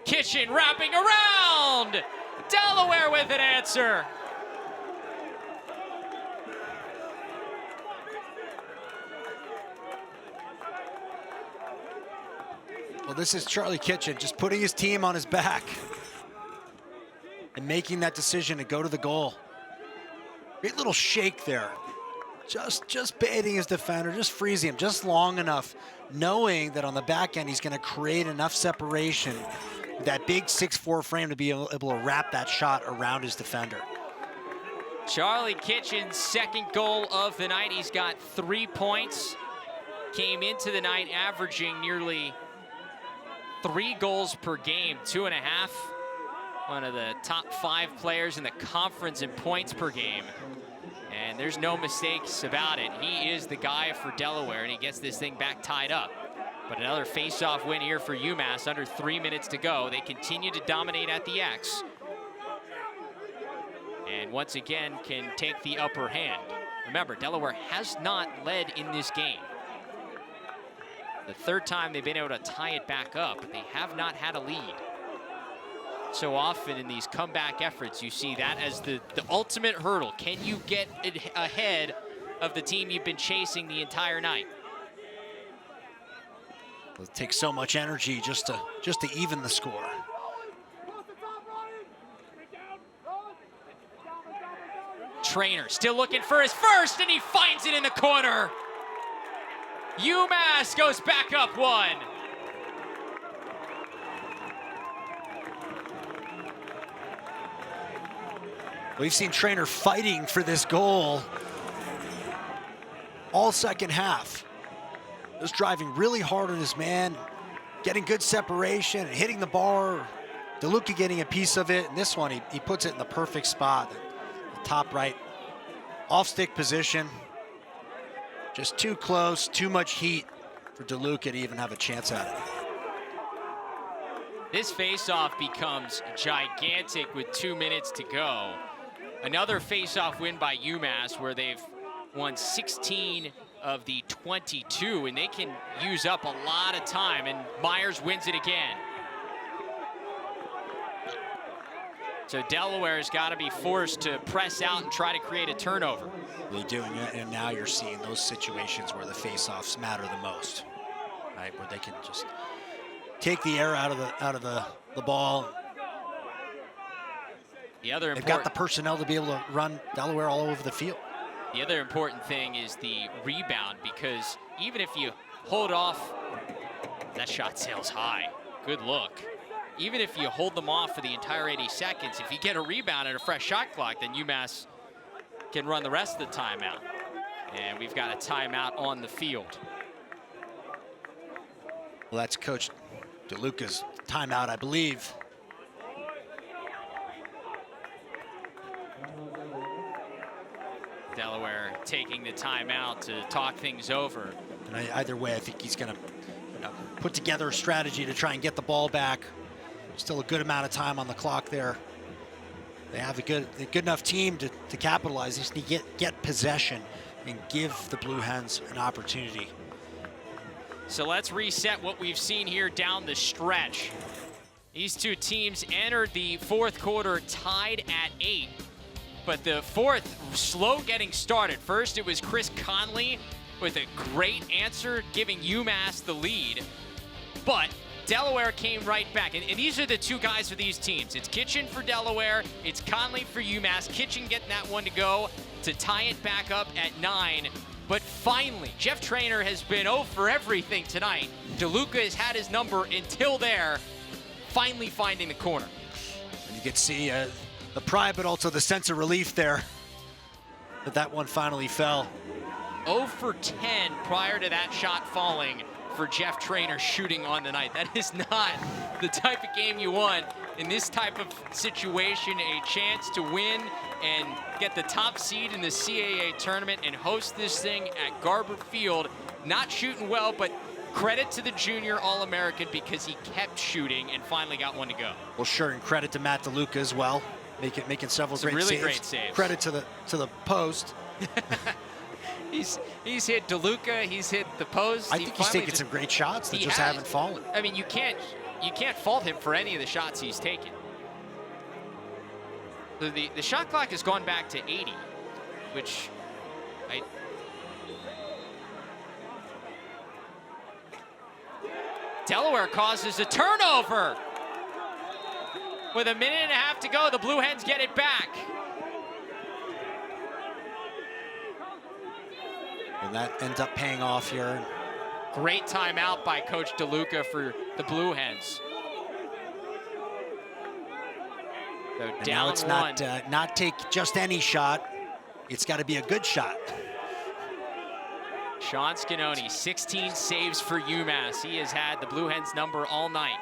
Kitchen wrapping around! Delaware with an answer! Well, this is Charlie Kitchen just putting his team on his back and making that decision to go to the goal. Great little shake there. Just baiting his defender, just freezing him just long enough, knowing that on the back end he's going to create enough separation with that big 6'4" frame to be able to wrap that shot around his defender. Charlie Kitchen's second goal of the night. He's got 3 points. Came into the night averaging nearly 3 goals per game, 2.5. One of the top 5 players in the conference in points per game. And there's no mistakes about it. He is the guy for Delaware, and he gets this thing back tied up. But another face-off win here for UMass, under 3 minutes to go. They continue to dominate at the X. And once again, can take the upper hand. Remember, Delaware has not led in this game. The third time they've been able to tie it back up, but they have not had a lead. So often in these comeback efforts, you see that as the ultimate hurdle. Can you get it ahead of the team you've been chasing the entire night? It takes so much energy just to even the score. Trainer still looking for his first, and he finds it in the corner. UMass goes back up 1. We've seen Trainer fighting for this goal all second half. Just driving really hard on his man, getting good separation, and hitting the bar. DeLuca getting a piece of it, and this one, he puts it in the perfect spot, the top right, off-stick position. Just too close, too much heat for DeLuca to even have a chance at it. This face-off becomes gigantic with 2 minutes to go. Another face-off win by UMass, where they've won 16 of the 22, and they can use up a lot of time, and Myers wins it again. So Delaware's got to be forced to press out and try to create a turnover. Really doing it, and now you're seeing those situations where the face-offs matter the most, right? Where they can just take the air out of the ball. They've got the personnel to be able to run Delaware all over the field. The other important thing is the rebound, because even if you hold off, that shot sails high. Good look. Even if you hold them off for the entire 80 seconds, if you get a rebound and a fresh shot clock, then UMass can run the rest of the timeout. And we've got a timeout on the field. Well, that's Coach DeLuca's timeout, I believe. Delaware taking the timeout to talk things over. And either way, I think he's going to put together a strategy to try and get the ball back. Still a good amount of time on the clock there. They have a good enough team to capitalize. They just need to get possession and give the Blue Hens an opportunity. So let's reset what we've seen here down the stretch. These two teams entered the fourth quarter tied at 8, but the fourth slow getting started. First, it was Chris Conley with a great answer, giving UMass the lead. But Delaware came right back, and these are the two guys for these teams. It's Kitchen for Delaware, it's Conley for UMass. Kitchen getting that one to go to tie it back up at 9. But finally, Jeff Trainer has been 0 for everything tonight. DeLuca has had his number until there, finally finding the corner. And you could see the pride, but also the sense of relief there that one finally fell. 0 for 10 prior to that shot falling for Jeff Trainer shooting on the night. That is not the type of game you want in this type of situation. A chance to win and get the top seed in the CAA tournament and host this thing at Garber Field. Not shooting well, but credit to the junior All-American because he kept shooting and finally got one to go. Well, sure, and credit to Matt DeLuca as well, making several great saves. Credit to the post. He's hit DeLuca, he's hit the post. I think he's taken some great shots that just haven't fallen. I mean, you can't fault him for any of the shots he's taken. So the shot clock has gone back to 80, which Delaware causes a turnover. With a minute and a half to go, the Blue Hens get it back. And that ends up paying off here. Great timeout by Coach DeLuca for the Blue Hens. So And down now it's one. not take just any shot. It's got to be a good shot. Sean Scanoni, 16 saves for UMass. He has had the Blue Hens number all night.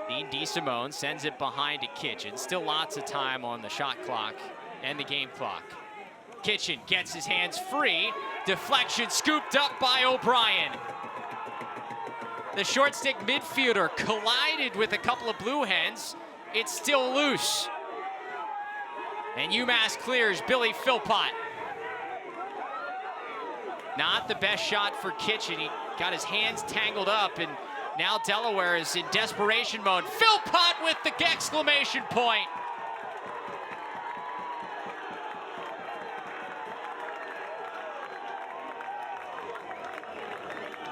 Dean DeSimone sends it behind to Kitchen. Still lots of time on the shot clock and the game clock. Kitchen gets his hands free. Deflection scooped up by O'Brien. The short stick midfielder collided with a couple of Blue Hens. It's still loose. And UMass clears Billy Philpott. Not the best shot for Kitchen. He got his hands tangled up, and now Delaware is in desperation mode. Philpott with the exclamation point.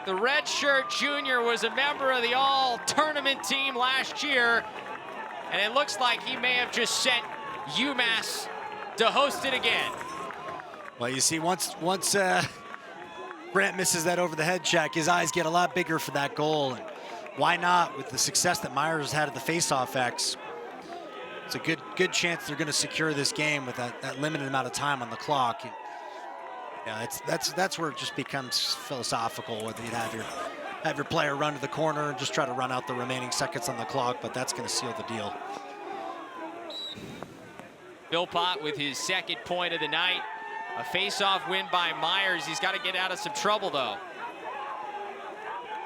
The redshirt junior was a member of the all-tournament team last year, and it looks like he may have just sent UMass to host it again. Well, you see, once Grant misses that over the head check, his eyes get a lot bigger for that goal. And why not, with the success that Myers has had at the faceoff X? It's a good chance they're going to secure this game with that limited amount of time on the clock. Yeah, that's where it just becomes philosophical, whether you'd have your player run to the corner and just try to run out the remaining seconds on the clock, but that's going to seal the deal. Philpott with his second point of the night. A face-off win by Myers. He's got to get out of some trouble, though.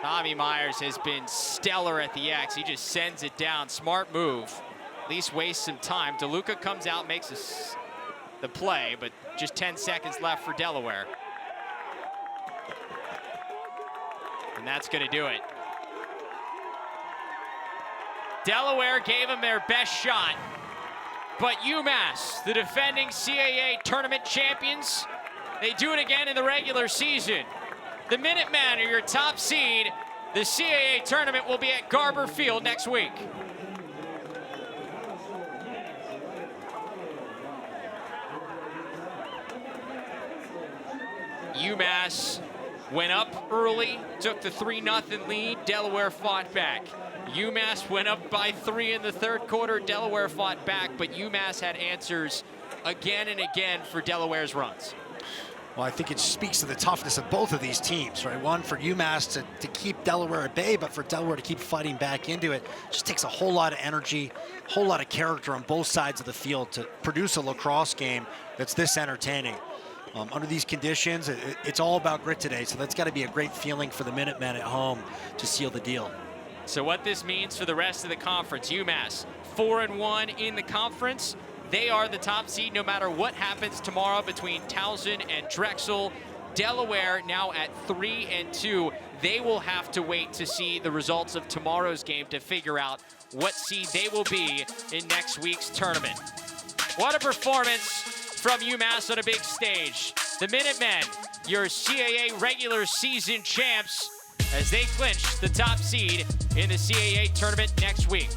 Tommy Myers has been stellar at the X. He just sends it down. Smart move. At least waste some time. DeLuca comes out, makes the play, but just 10 seconds left for Delaware. And that's going to do it. Delaware gave them their best shot. But UMass, the defending CAA tournament champions, they do it again in the regular season. The Minutemen are your top seed. The CAA tournament will be at Garber Field next week. UMass went up early, took the 3-0 lead. Delaware fought back. UMass went up by 3 in the third quarter. Delaware fought back, but UMass had answers again and again for Delaware's runs. Well, I think it speaks to the toughness of both of these teams, right? One, for UMass to keep Delaware at bay, but for Delaware to keep fighting back into it. Just takes a whole lot of energy, a whole lot of character on both sides of the field to produce a lacrosse game that's this entertaining. Under these conditions, it's all about grit today, so that's got to be a great feeling for the Minutemen at home to seal the deal. So what this means for the rest of the conference, UMass 4-1 in the conference. They are the top seed no matter what happens tomorrow between Towson and Drexel. Delaware now at 3-2. They will have to wait to see the results of tomorrow's game to figure out what seed they will be in next week's tournament. What a performance from UMass on a big stage. The Minutemen, your CAA regular season champs, as they clinch the top seed in the CAA tournament next week.